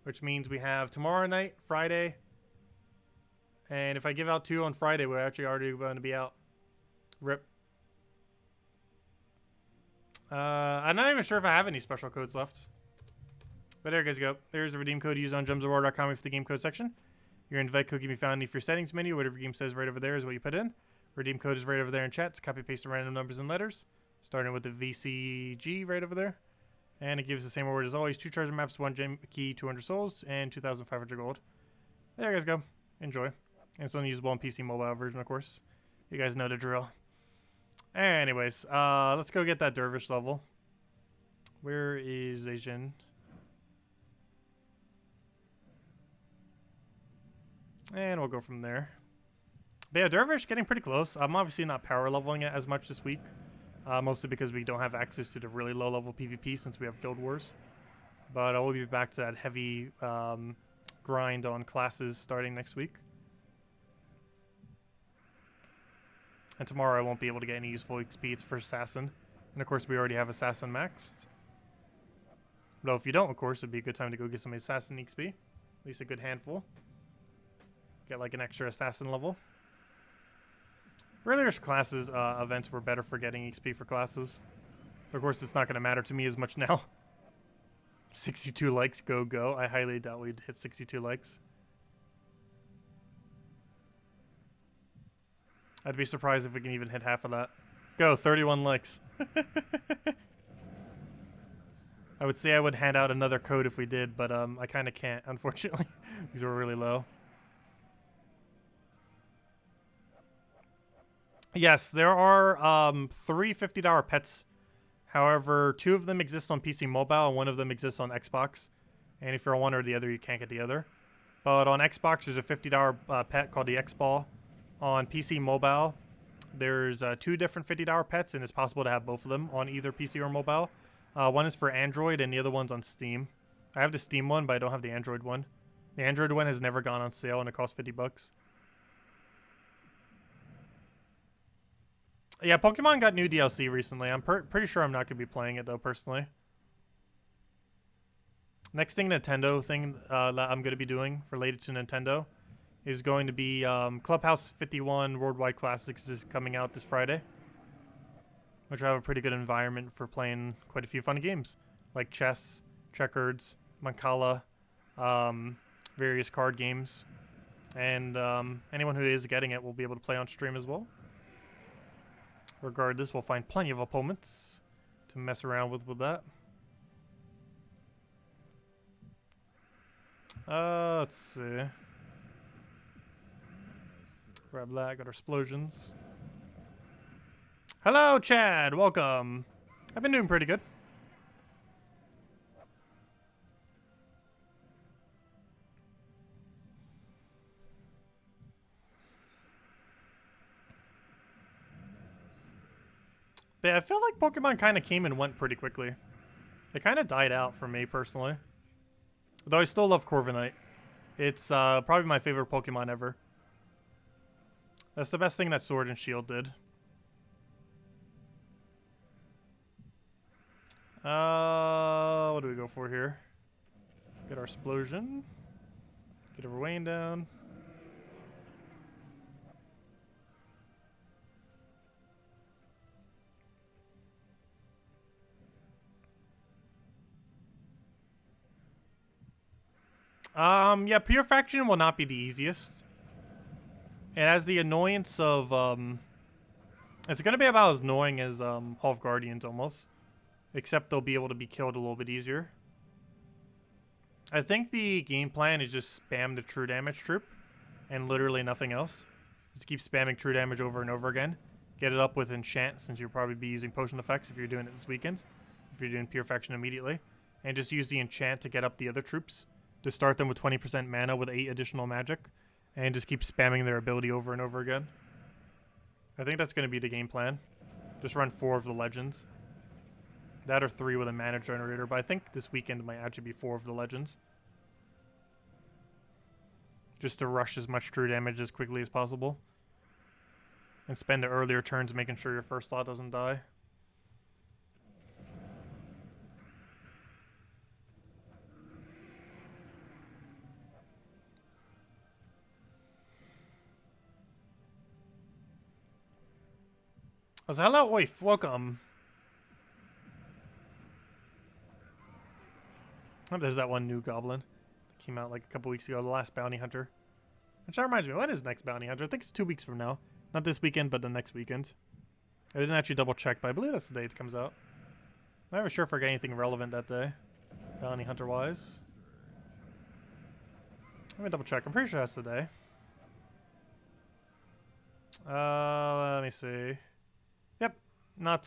which means we have tomorrow night, Friday, and if I give out 2 on Friday, we're actually already going to be out. Rip. I'm not even sure if I have any special codes left. But there you guys go. There's the redeem code used on gemsofwar.com for the game code section. Your invite code can be found underneath your settings menu. Whatever game says right over there is what you put in. Redeem code is right over there in chat. Copy paste the random numbers and letters, starting with the VCG right over there. And it gives the same reward as always. 2 treasure maps, 1 gem key, 200 souls, and 2,500 gold. There you guys go. Enjoy. And it's only usable on PC mobile version, of course. You guys know the drill. Anyways, let's go get that Dervish level. Where is Asian? And we'll go from there. But yeah, Dervish getting pretty close. I'm obviously not power leveling it as much this week. Mostly because we don't have access to the really low level PvP since we have Guild Wars. But I will be back to that heavy grind on classes starting next week. And tomorrow I won't be able to get any useful XP. It's for Assassin. And of course we already have Assassin maxed. Though if you don't, of course, it'd be a good time to go get some Assassin XP. At least a good handful. Get like an extra assassin level. Earlier classes, events were better for getting XP for classes. Of course, it's not going to matter to me as much now. 62 likes, go. I highly doubt we'd hit 62 likes. I'd be surprised if we can even hit half of that. Go, 31 likes. I would say I would hand out another code if we did, but I kind of can't, unfortunately, because we're really low. Yes, there are 3 $50 pets. However, 2 of them exist on PC Mobile, and 1 of them exists on Xbox. And if you're one or the other, you can't get the other. But on Xbox, there's a $50 pet called the X-Ball. On PC Mobile, there's 2 different $50 pets, and it's possible to have both of them on either PC or mobile. One is for Android, and the other one's on Steam. I have the Steam one, but I don't have the Android one. The Android one has never gone on sale, and it costs $50. Yeah, Pokemon got new DLC recently. I'm pretty sure I'm not going to be playing it, though, personally. Next thing, Nintendo thing that I'm going to be doing related to Nintendo is going to be Clubhouse 51 Worldwide Classics is coming out this Friday. Which will have a pretty good environment for playing quite a few fun games. Like chess, checkers, Mancala, various card games. And anyone who is getting it will be able to play on stream as well. Regardless, we'll find plenty of opponents to mess around with that. Let's see. Grab that, got our explosions. Hello, Chad, welcome. I've been doing pretty good. But yeah, I feel like Pokemon kind of came and went pretty quickly. It kind of died out for me, personally. Though I still love Corviknight. It's probably my favorite Pokemon ever. That's the best thing that Sword and Shield did. What do we go for here? Get our explosion. Get our Wayne down. Yeah, Pure Faction will not be the easiest. It has the annoyance of, it's gonna be about as annoying as, Hall of Guardians almost. Except they'll be able to be killed a little bit easier. I think the game plan is just spam the true damage troop. And literally nothing else. Just keep spamming true damage over and over again. Get it up with enchant, since you'll probably be using potion effects if you're doing it this weekend. If you're doing Pure Faction immediately. And just use the enchant to get up the other troops. To start them with 20% mana with 8 additional magic. And just keep spamming their ability over and over again. I think that's going to be the game plan. Just run 4 of the legends. That or 3 with a mana generator, but I think this weekend might actually be 4 of the legends. Just to rush as much true damage as quickly as possible. And spend the earlier turns making sure your first slot doesn't die. So hello, Oif, welcome. Oh, there's that one new goblin. Came out like a couple weeks ago, the last bounty hunter. Which that reminds me, when is next bounty hunter? I think it's 2 weeks from now. Not this weekend, but the next weekend. I didn't actually double check, but I believe that's the day it comes out. I'm not even sure if I get anything relevant that day. Bounty hunter wise. Let me double check. I'm pretty sure that's the day. Let me see. Yep. Not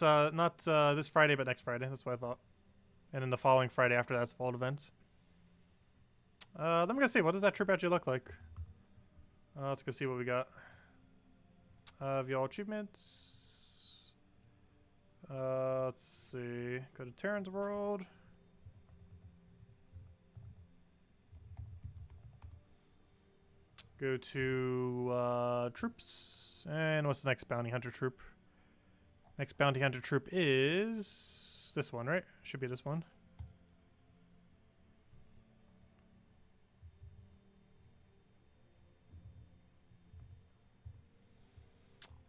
this Friday, but next Friday. That's what I thought. And then the following Friday after that's Vault events. Let me go see. What does that troop actually look like? Let's go see what we got. View all achievements. Let's see. Go to Terran's World. Go to troops. And what's the next bounty hunter troop? Next bounty hunter troop is this one, right? Should be this one.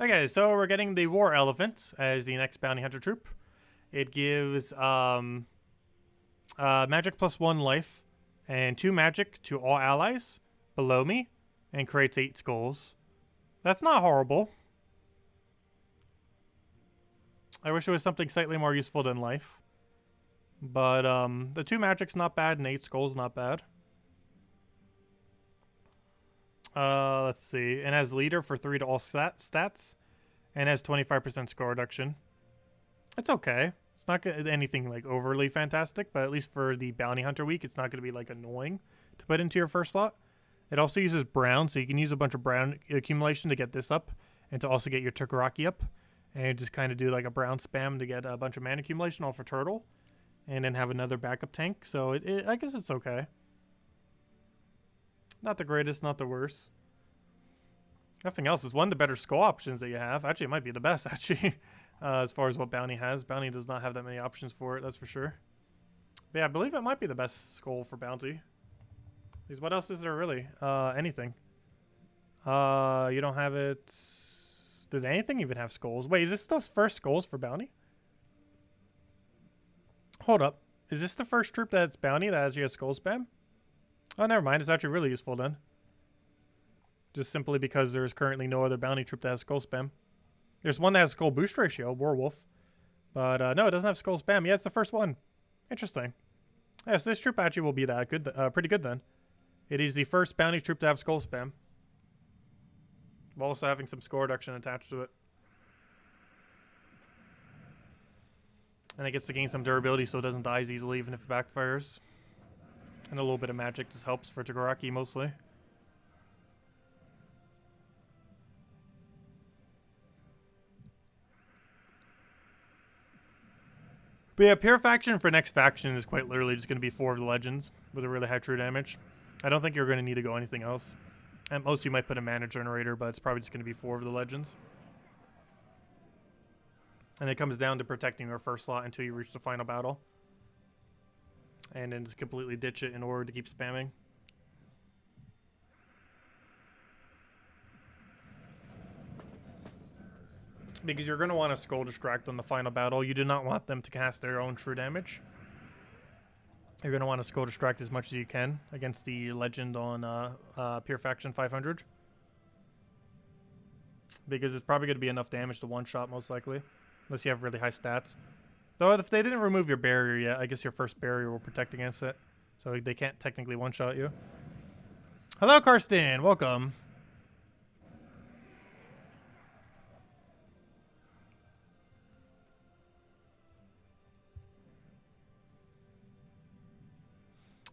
Okay, so we're getting the War Elephant as the next bounty hunter troop. It gives magic plus 1 life and 2 magic to all allies below me and creates 8 skulls. That's not horrible. I wish it was something slightly more useful than life. But the 2 magic's not bad and 8 skulls not bad. Let's see. And has leader for 3 to all stats. And has 25% score reduction. It's okay. It's not anything like overly fantastic, but at least for the bounty hunter week, it's not going to be like annoying to put into your first slot. It also uses brown, so you can use a bunch of brown accumulation to get this up, and to also get your Takaraki up, and just kind of do like a brown spam to get a bunch of mana accumulation all for turtle, and then have another backup tank. So I guess it's okay. Not the greatest, not the worst. Nothing else is one of the better skull options that you have. Actually, it might be the best, actually, as far as what bounty has. Bounty does not have that many options for it, that's for sure. But yeah, I believe it might be the best skull for bounty. Because what else is there really? Anything. You don't have it... Did anything even have skulls? Wait, is this the first skulls for bounty? Hold up. Is this the first troop that's bounty that actually has skull spam? Oh, never mind. It's actually really useful then. Just simply because there's currently no other bounty troop that has skull spam. There's one that has skull boost ratio, Werewolf. But no, it doesn't have skull spam. Yeah, it's the first one. Interesting. Yes, this troop actually will be that good, pretty good then. It is the first bounty troop to have skull spam. While also having some score reduction attached to it. And it gets to gain some durability so it doesn't die as easily even if it backfires. And a little bit of magic just helps for Takaraki mostly. But yeah, pure faction for next faction is quite literally just going to be 4 of the legends with a really high true damage. I don't think you're going to need to go anything else. At most you might put a mana generator, but it's probably just going to be 4 of the legends. And it comes down to protecting your first slot until you reach the final battle. And then just completely ditch it in order to keep spamming. Because you're going to want to Skull Distract on the final battle. You do not want them to cast their own true damage. You're going to want to Skull Distract as much as you can against the legend on Pure Faction 500. Because it's probably going to be enough damage to one-shot most likely. Unless you have really high stats. Though if they didn't remove your barrier yet, I guess your first barrier will protect against it. So they can't technically one-shot you. Hello, Karsten. Welcome.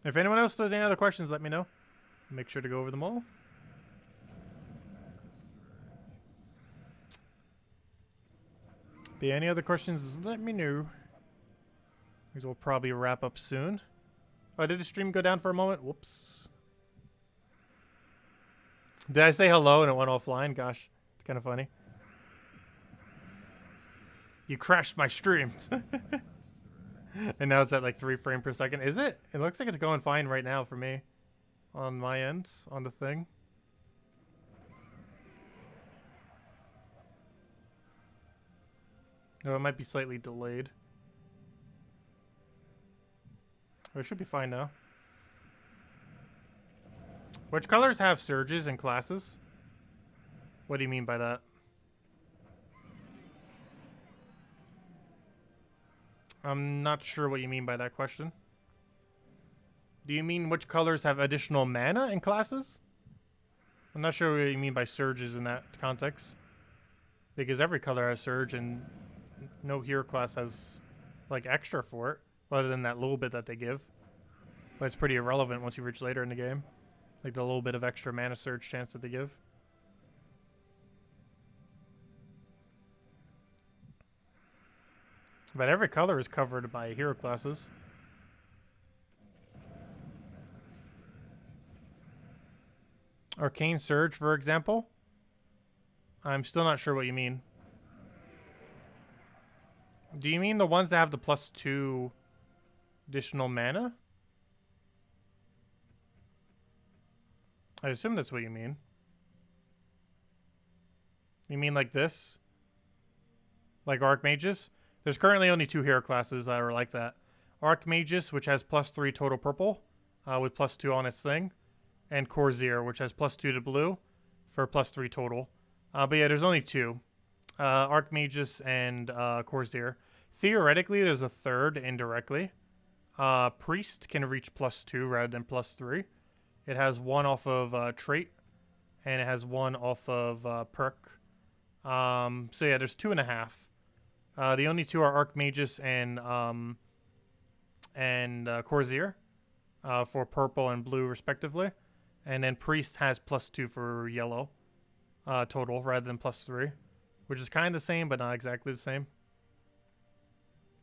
If anyone else has any other questions, let me know. Make sure to go over them all. Be any other questions, let me know. Because we'll probably wrap up soon. Oh, did the stream go down for a moment? Whoops. Did I say hello and it went offline? Gosh, it's kind of funny. You crashed my streams. And now it's at like 3 frames per second. Is it? It looks like it's going fine right now for me. On my end, on the thing. No, it might be slightly delayed. Oh, it should be fine now. Which colors have surges and classes? What do you mean by that? I'm not sure what you mean by that question. Do you mean which colors have additional mana in classes? I'm not sure what you mean by surges in that context. Because every color has surge and no hero class has like extra for it. Other than that little bit that they give. But it's pretty irrelevant once you reach later in the game. Like the little bit of extra mana surge chance that they give. But every color is covered by hero classes. Arcane Surge, for example. I'm still not sure what you mean. Do you mean the ones that have the +2 additional mana? I assume that's what you mean. You mean like this? Like Archmagus? There's currently only 2 hero classes that are like that. Archmagus, which has +3 total purple, with +2 on its thing. And Corsair, which has +2 to blue for +3 total. But yeah, there's only 2. Archmagus and Corsair. Theoretically, there's a third indirectly. Priest can reach +2 rather than +3. It has 1 off of trait, and it has 1 off of perk. So yeah, there's 2.5. The only 2 are Archmagus and Corsair for purple and blue respectively. And then Priest has +2 for yellow total rather than +3, which is kind of the same, but not exactly the same.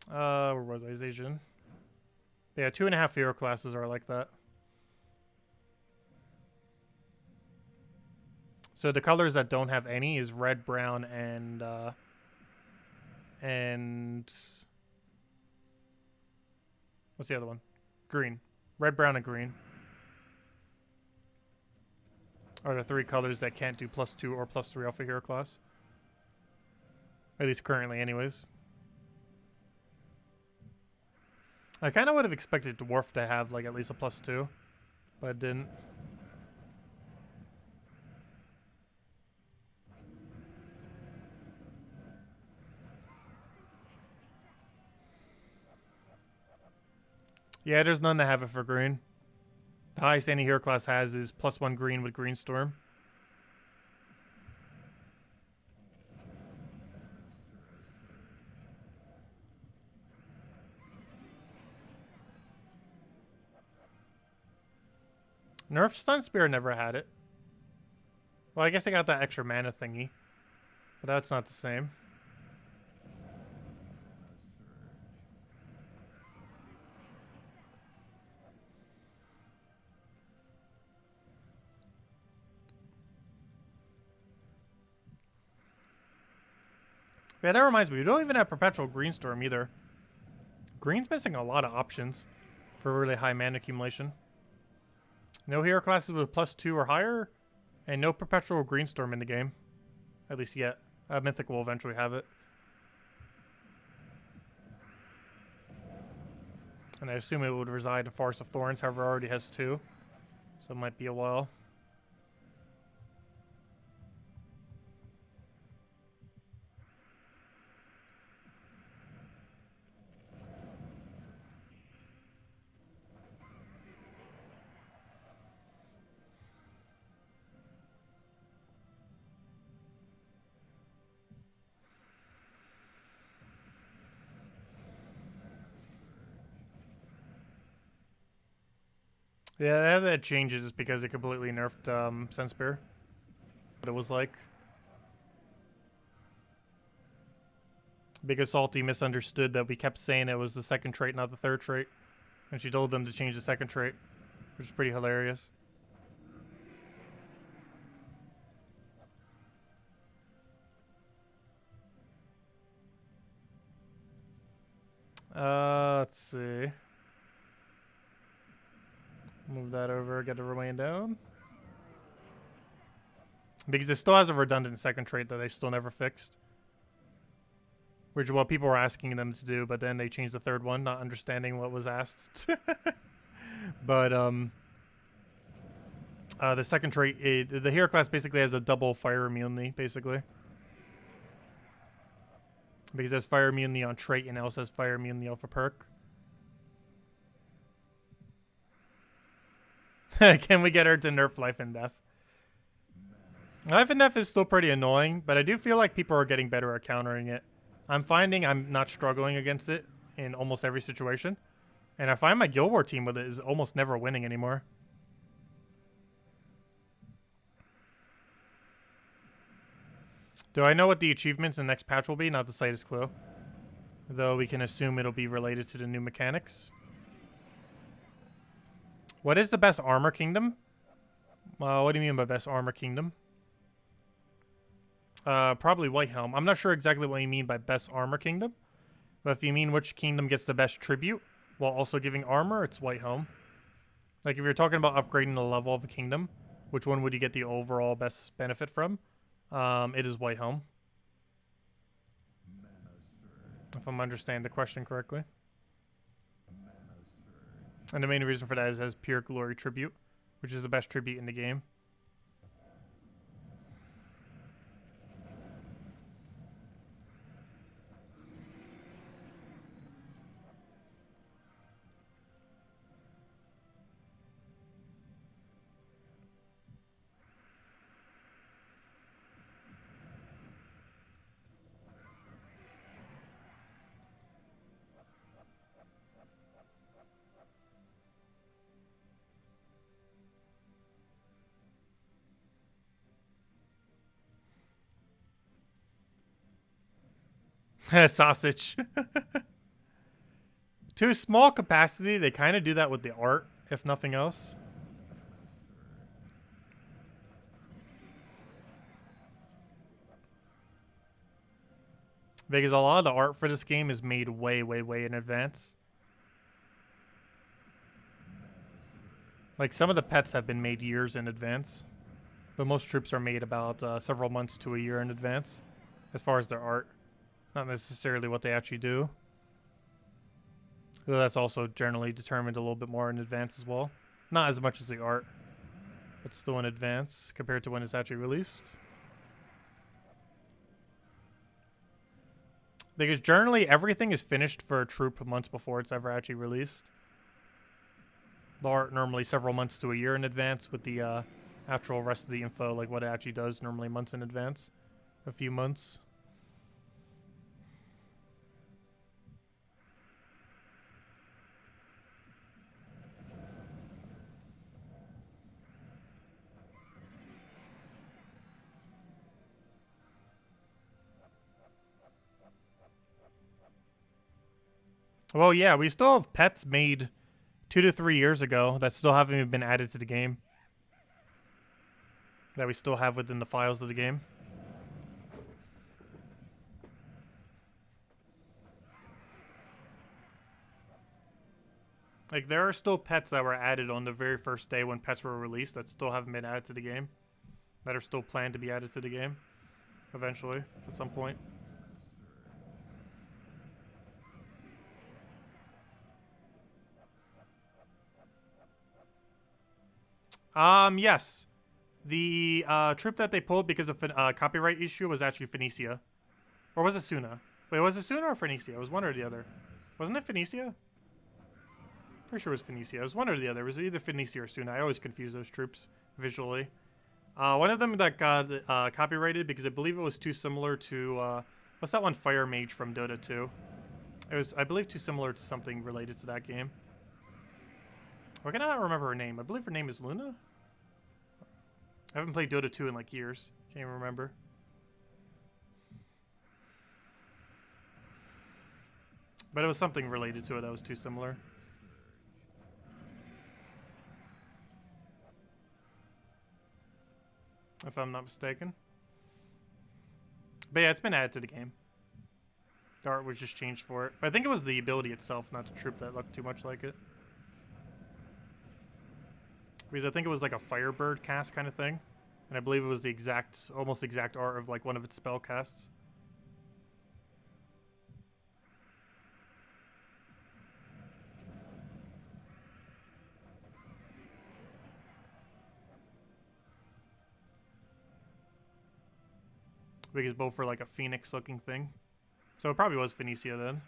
Where was I? Asian. Yeah, 2.5 hero classes are like that. So the colors that don't have any is red, brown, and what's the other one? Green. Red, brown, and green are the 3 colors that can't do +2 or +3 off a hero class. At least currently, anyways. I kind of would have expected Dwarf to have like at least a +2, but it didn't. Yeah, there's none that have it for green. The highest any hero class has is +1 green with Green Storm. Nerf Stun Spear never had it. Well, I guess I got that extra mana thingy, but that's not the same. Yeah, that reminds me, we don't even have Perpetual Greenstorm either. Green's missing a lot of options for really high mana accumulation. No hero classes with +2 or higher, and no Perpetual Greenstorm in the game. At least yet. Mythic will eventually have it. And I assume it would reside in Forest of Thorns, however it already has 2. So it might be a while. Yeah, that changes because it completely nerfed Sunspear. What it was like. Because Salty misunderstood that we kept saying it was the second trait, not the third trait. And she told them to change the second trait, which is pretty hilarious. Let's see. Move that over, get the remain down. Because it still has a redundant second trait that they still never fixed. Which is what people were asking them to do, but then they changed the third one, not understanding what was asked. But, the second trait, the hero class basically has a double fire immunity, basically. Because it has fire immunity on trait and it also has fire immunity off a perk. Can we get her to nerf Life and Death? Life and Death is still pretty annoying, but I do feel like people are getting better at countering it. I'm finding I'm not struggling against it in almost every situation. And I find my Guild War team with it is almost never winning anymore. Do I know what the achievements in the next patch will be? Not the slightest clue. Though we can assume it'll be related to the new mechanics. What is the best armor kingdom? What do you mean by best armor kingdom? Probably Whitehelm. I'm not sure exactly what you mean by best armor kingdom. But if you mean which kingdom gets the best tribute while also giving armor, it's Whitehelm. Like if you're talking about upgrading the level of a kingdom, which one would you get the overall best benefit from? It is White Helm. If I'm understanding the question correctly. And the main reason for that is it has Pure Glory Tribute, which is the best tribute in the game. Sausage. To a small capacity, they kind of do that with the art, if nothing else. Because a lot of the art for this game is made way, way, way in advance. Like, some of the pets have been made years in advance. But most troops are made about several months to a year in advance, as far as their art. Not necessarily what they actually do. Though that's also generally determined a little bit more in advance as well. Not as much as the art, but still in advance compared to when it's actually released. Because generally everything is finished for a troop months before it's ever actually released. The art normally several months to a year in advance, with the actual rest of the info, like what it actually does, normally months in advance. A few months. Well, yeah, we still have pets made 2 to 3 years ago that still haven't even been added to the game. That we still have within the files of the game. Like, there are still pets that were added on the very first day when pets were released that still haven't been added to the game. That are still planned to be added to the game. Eventually, at some point. Yes. The troop that they pulled because of copyright issue was actually Phoenicia. Or was it Suna? Wait, was it Suna or Phoenicia? It was one or the other. Wasn't it Phoenicia? Pretty sure it was Phoenicia. It was one or the other. It was either Phoenicia or Suna. I always confuse those troops visually. One of them that got copyrighted because I believe it was too similar to... what's that one Fire Mage from Dota 2? It was, I believe, too similar to something related to that game. Why can I not remember her name? I believe her name is Luna? I haven't played Dota 2 in like years. Can't even remember. But it was something related to it that was too similar. If I'm not mistaken. But yeah, it's been added to the game. The art was just changed for it. But I think it was the ability itself, not the troop, that looked too much like it. Because I think it was like a Firebird cast kind of thing. And I believe it was the exact, almost exact art of like one of its spell casts. Because both were like a phoenix looking thing. So it probably was Phoenicia then.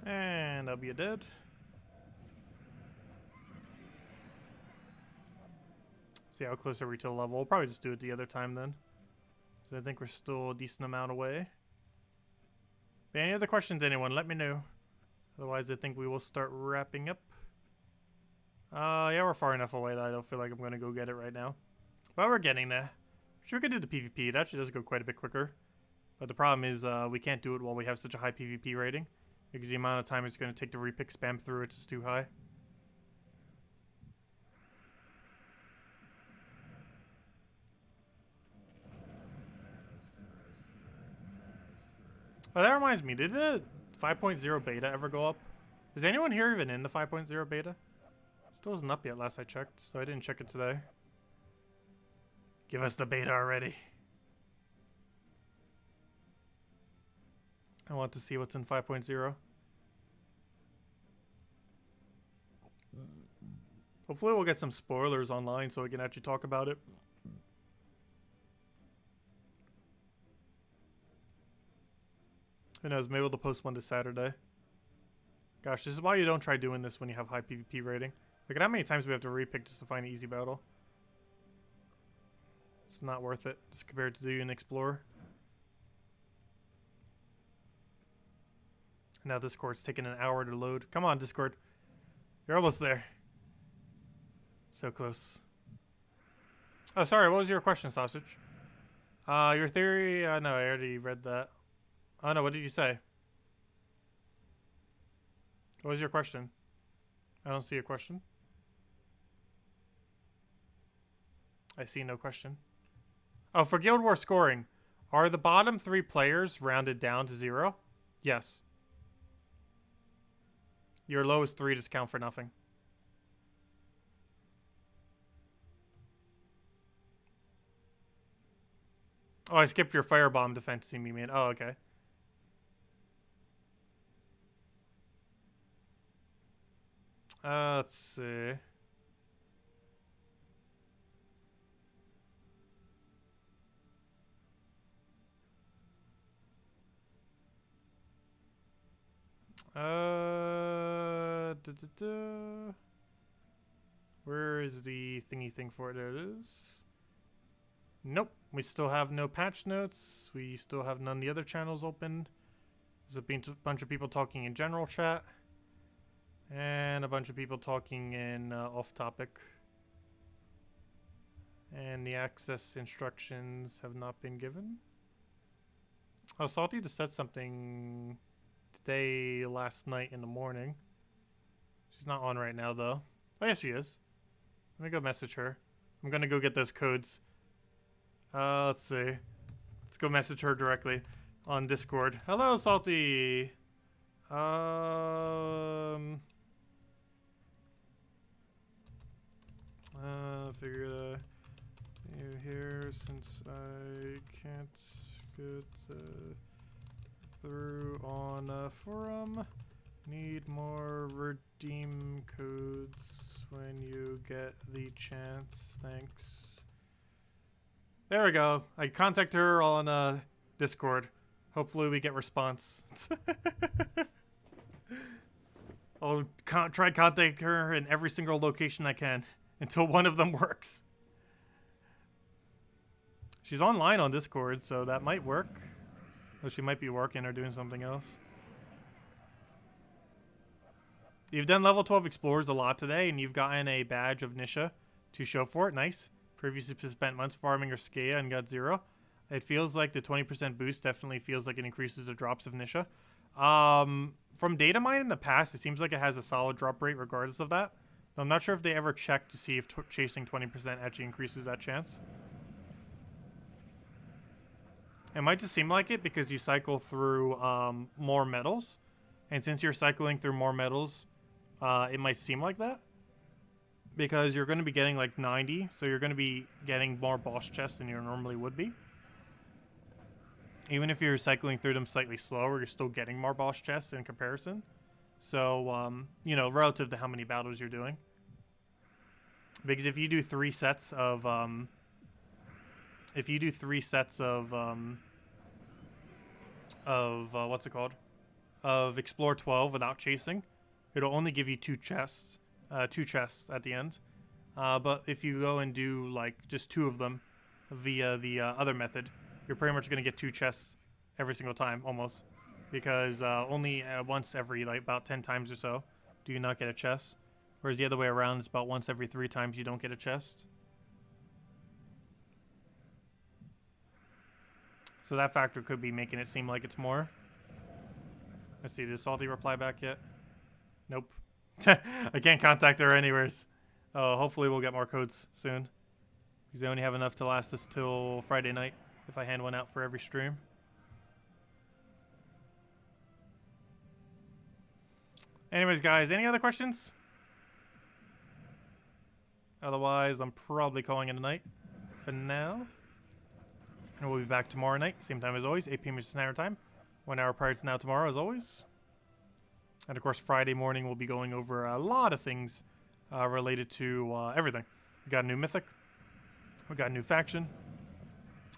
And W dead. See how close are we to the level. We'll probably just do it the other time then. So I think we're still a decent amount away. But any other questions, anyone, let me know. Otherwise, I think we will start wrapping up. Yeah, we're far enough away that I don't feel like I'm gonna go get it right now. But we're getting there. Sure, we could do the PvP. It actually does go quite a bit quicker. But the problem is we can't do it while we have such a high PvP rating. Because the amount of time it's going to take to repick spam through it's just too high. Oh, that reminds me. Did the 5.0 beta ever go up? Is anyone here even in the 5.0 beta? Still isn't up yet last I checked, so I didn't check it today. Give us the beta already. I want to see what's in 5.0. Hopefully we'll get some spoilers online so we can actually talk about it. Who knows, maybe we'll post one this Saturday. Gosh, this is why you don't try doing this when you have high PvP rating. Look at how many times we have to repick just to find an easy battle. It's not worth it, just compared to doing an Explorer. Now Discord's taking an hour to load. Come on, Discord. You're almost there. So close. Oh, sorry, what was your question, Sausage? Your theory? No, I already read that. Oh, no, what did you say? What was your question? I don't see a question. I see no question. Oh, for Guild Wars scoring, are the bottom 3 players rounded down to 0? Yes. Your lowest 3 just count for nothing. Oh, I skipped your firebomb defense team, you mean? Oh, okay. Let's see. Where is the thingy thing for it? There it is. Nope. We still have no patch notes. We still have none of the other channels open. There's a bunch of people talking in general chat. And a bunch of people talking in off topic. And the access instructions have not been given. Oh, Salty just said something today, last night in the morning. She's not on right now, though. Oh, yes, she is. Let me go message her. I'm gonna go get those codes. Let's see. Let's go message her directly on Discord. Hello, Salty. Figured you here since I can't get through on a forum. Need more redeem codes when you get the chance. Thanks. There we go. I contact her on Discord. Hopefully we get response. I'll try contact her in every single location I can until one of them works. She's online on Discord, so that might work. Though she might be working or doing something else. You've done level 12 explorers a lot today, and you've gotten a badge of Nisha to show for it. Nice. Previously spent months farming or Skea and got 0. It feels like the 20% boost definitely feels like it increases the drops of Nisha. From data mine in the past, it seems like it has a solid drop rate regardless of that. I'm not sure if they ever checked to see if chasing 20% actually increases that chance. It might just seem like it because you cycle through more metals. And since you're cycling through more metals, it might seem like that. Because you're going to be getting like 90, so you're going to be getting more boss chests than you normally would be. Even if you're cycling through them slightly slower, you're still getting more boss chests in comparison. So, you know, relative to how many battles you're doing. Because if you do 3 sets of, what's it called? Of Explore 12 without chasing, it'll only give you 2 chests. 2 chests at the end. But if you go and do like just 2 of them via the other method, you're pretty much going to get 2 chests every single time, almost. Because only once every like about 10 times or so do you not get a chest. Whereas the other way around, it's about once every 3 times you don't get a chest. So that factor could be making it seem like it's more. Let's see, does Salty reply back yet? Nope. I can't contact her anyways. Oh, hopefully we'll get more codes soon. Because they only have enough to last us till Friday night if I hand one out for every stream. Anyways, guys, any other questions? Otherwise, I'm probably calling it a night for now. And we'll be back tomorrow night, same time as always, 8 p.m. Eastern Standard Time. 1 hour prior to now tomorrow, as always. And of course, Friday morning we'll be going over a lot of things related to everything. We got a new mythic. We got a new faction.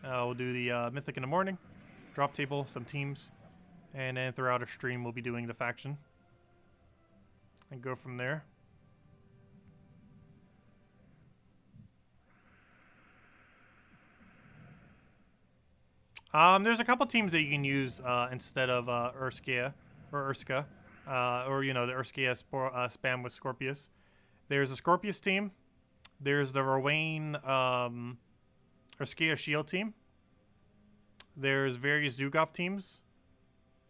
We'll do the mythic in the morning. Drop table, some teams. And then throughout our stream, we'll be doing the faction. And go from there. There's a couple teams that you can use instead of Urska, or you know, the Urska spam with Scorpius. There's a Scorpius team. There's the Rowan Urska Shield team. There's various Zugov teams,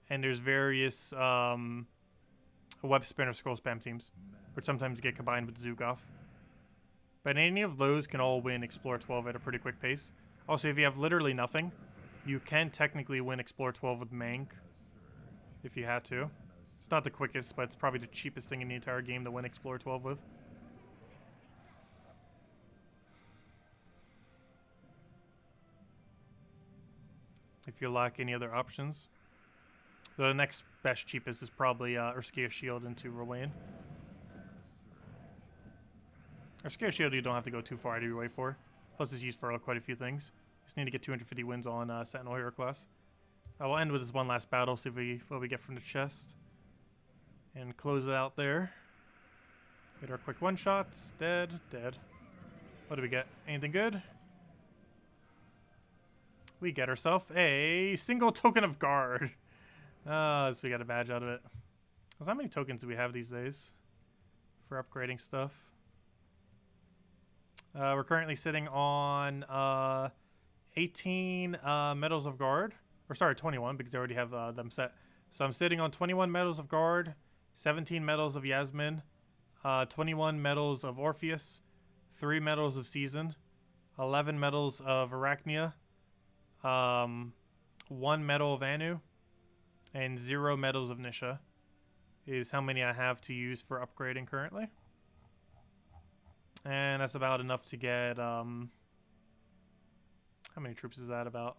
and there's various Web Spinner Scroll Spam teams, which sometimes get combined with Zugov. But any of those can all win Explore 12 at a pretty quick pace. Also, if you have literally nothing, you can technically win Explore 12 with Mank, if you had to. It's not the quickest, but it's probably the cheapest thing in the entire game to win Explore 12 with. If you lack any other options. The next best cheapest is probably Urska Shield into Rowan. Urska Shield you don't have to go too far out of your way for. Plus it's used for quite a few things. Just need to get 250 wins on Sentinel Hero class. I will end with this one last battle, see what we get from the chest. And close it out there. Get our quick one-shots. Dead, dead. What do we get? Anything good? We get ourselves a single token of guard. So we got a badge out of it. How many tokens do we have these days for upgrading stuff? We're currently sitting on 18 medals of guard. Or sorry, 21 because I already have them set. So I'm sitting on 21 medals of guard, 17 medals of Yasmin, 21 medals of Orpheus, 3 medals of Season, 11 medals of Arachnia, 1 medal of Anu, and 0 medals of Nisha is how many I have to use for upgrading currently. And that's about enough to get, how many troops is that about?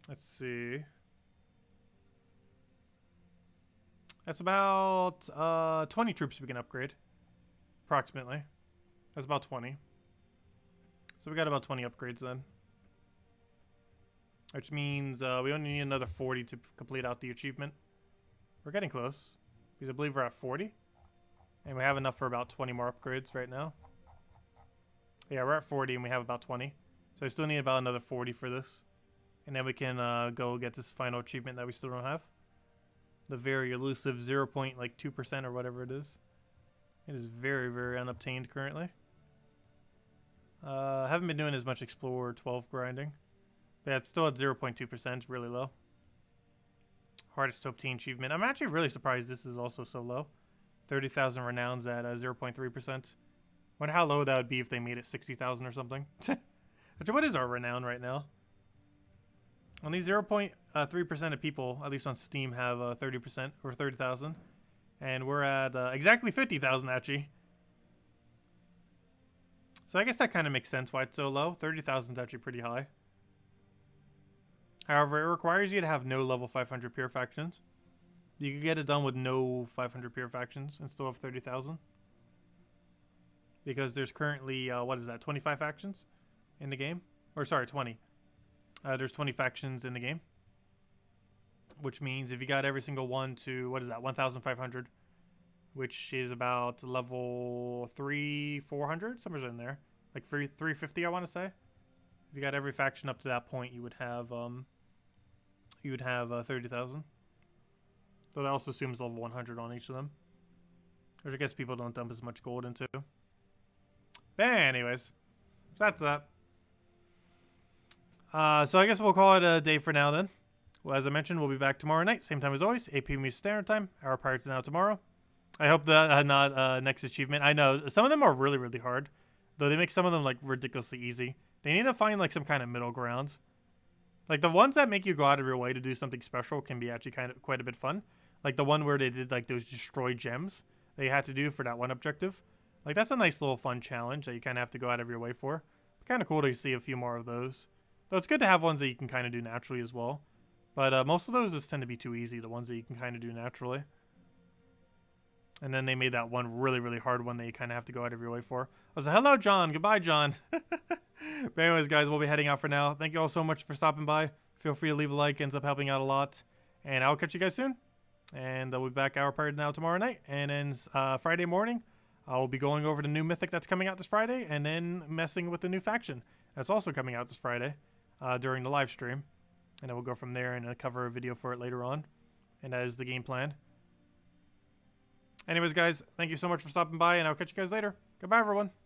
Let's see. That's about 20 troops we can upgrade, approximately. That's about 20. So we got about 20 upgrades then. Which means we only need another 40 to complete out the achievement. We're getting close, because I believe we're at 40. And we have enough for about 20 more upgrades right now. Yeah, we're at 40 and we have about 20. So I still need about another 40 for this. And then we can go get this final achievement that we still don't have. The very elusive 0.2% or whatever it is. It is very, very unobtained currently. Haven't been doing as much Explorer 12 grinding. But yeah, it's still at 0.2%, really low. Hardest to obtain achievement. I'm actually really surprised this is also so low. 30,000 renowns at 0.3%. Wonder how low that would be if they made it 60,000 or something. What is our renown right now? Only 0.3% of people, at least on Steam, have 30% or 30,000. And we're at exactly 50,000 actually. So I guess that kind of makes sense why it's so low. 30,000 is actually pretty high. However, it requires you to have no level 500 pure factions. You can get it done with no 500 pure factions and still have 30,000. Because there's currently, what is that, 25 factions in the game? Or sorry, 20. There's 20 factions in the game. Which means if you got every single one to, what is that, 1,500. Which is about level 400, somewhere in there. Like 350, I want to say. If you got every faction up to that point, you would have 30,000. Though that also assumes level 100 on each of them. Which I guess people don't dump as much gold into. But anyways, so that's that. So I guess we'll call it a day for now then. Well, as I mentioned, we'll be back tomorrow night, same time as always, 8 p.m. Standard Time, hour prior to now tomorrow. I hope that not next achievement. I know some of them are really, really hard, though they make some of them like ridiculously easy. They need to find like some kind of middle ground. Like the ones that make you go out of your way to do something special can be actually kind of quite a bit fun. Like the one where they did like those destroy gems they had to do for that one objective. Like that's a nice little fun challenge that you kind of have to go out of your way for. Kind of cool to see a few more of those. Though it's good to have ones that you can kind of do naturally as well. But most of those just tend to be too easy, the ones that you can kind of do naturally. And then they made that one really, really hard one that you kind of have to go out of your way for. I was like, hello, John. Goodbye, John. But anyways, guys, we'll be heading out for now. Thank you all so much for stopping by. Feel free to leave a like. It ends up helping out a lot. And I'll catch you guys soon. And I'll be back hour prior to now tomorrow night. And then Friday morning, I'll be going over the new mythic that's coming out this Friday. And then messing with the new faction that's also coming out this Friday during the live stream. And then we'll go from there and cover a video for it later on. And that is the game plan. Anyways, guys, thank you so much for stopping by, and I'll catch you guys later. Goodbye, everyone.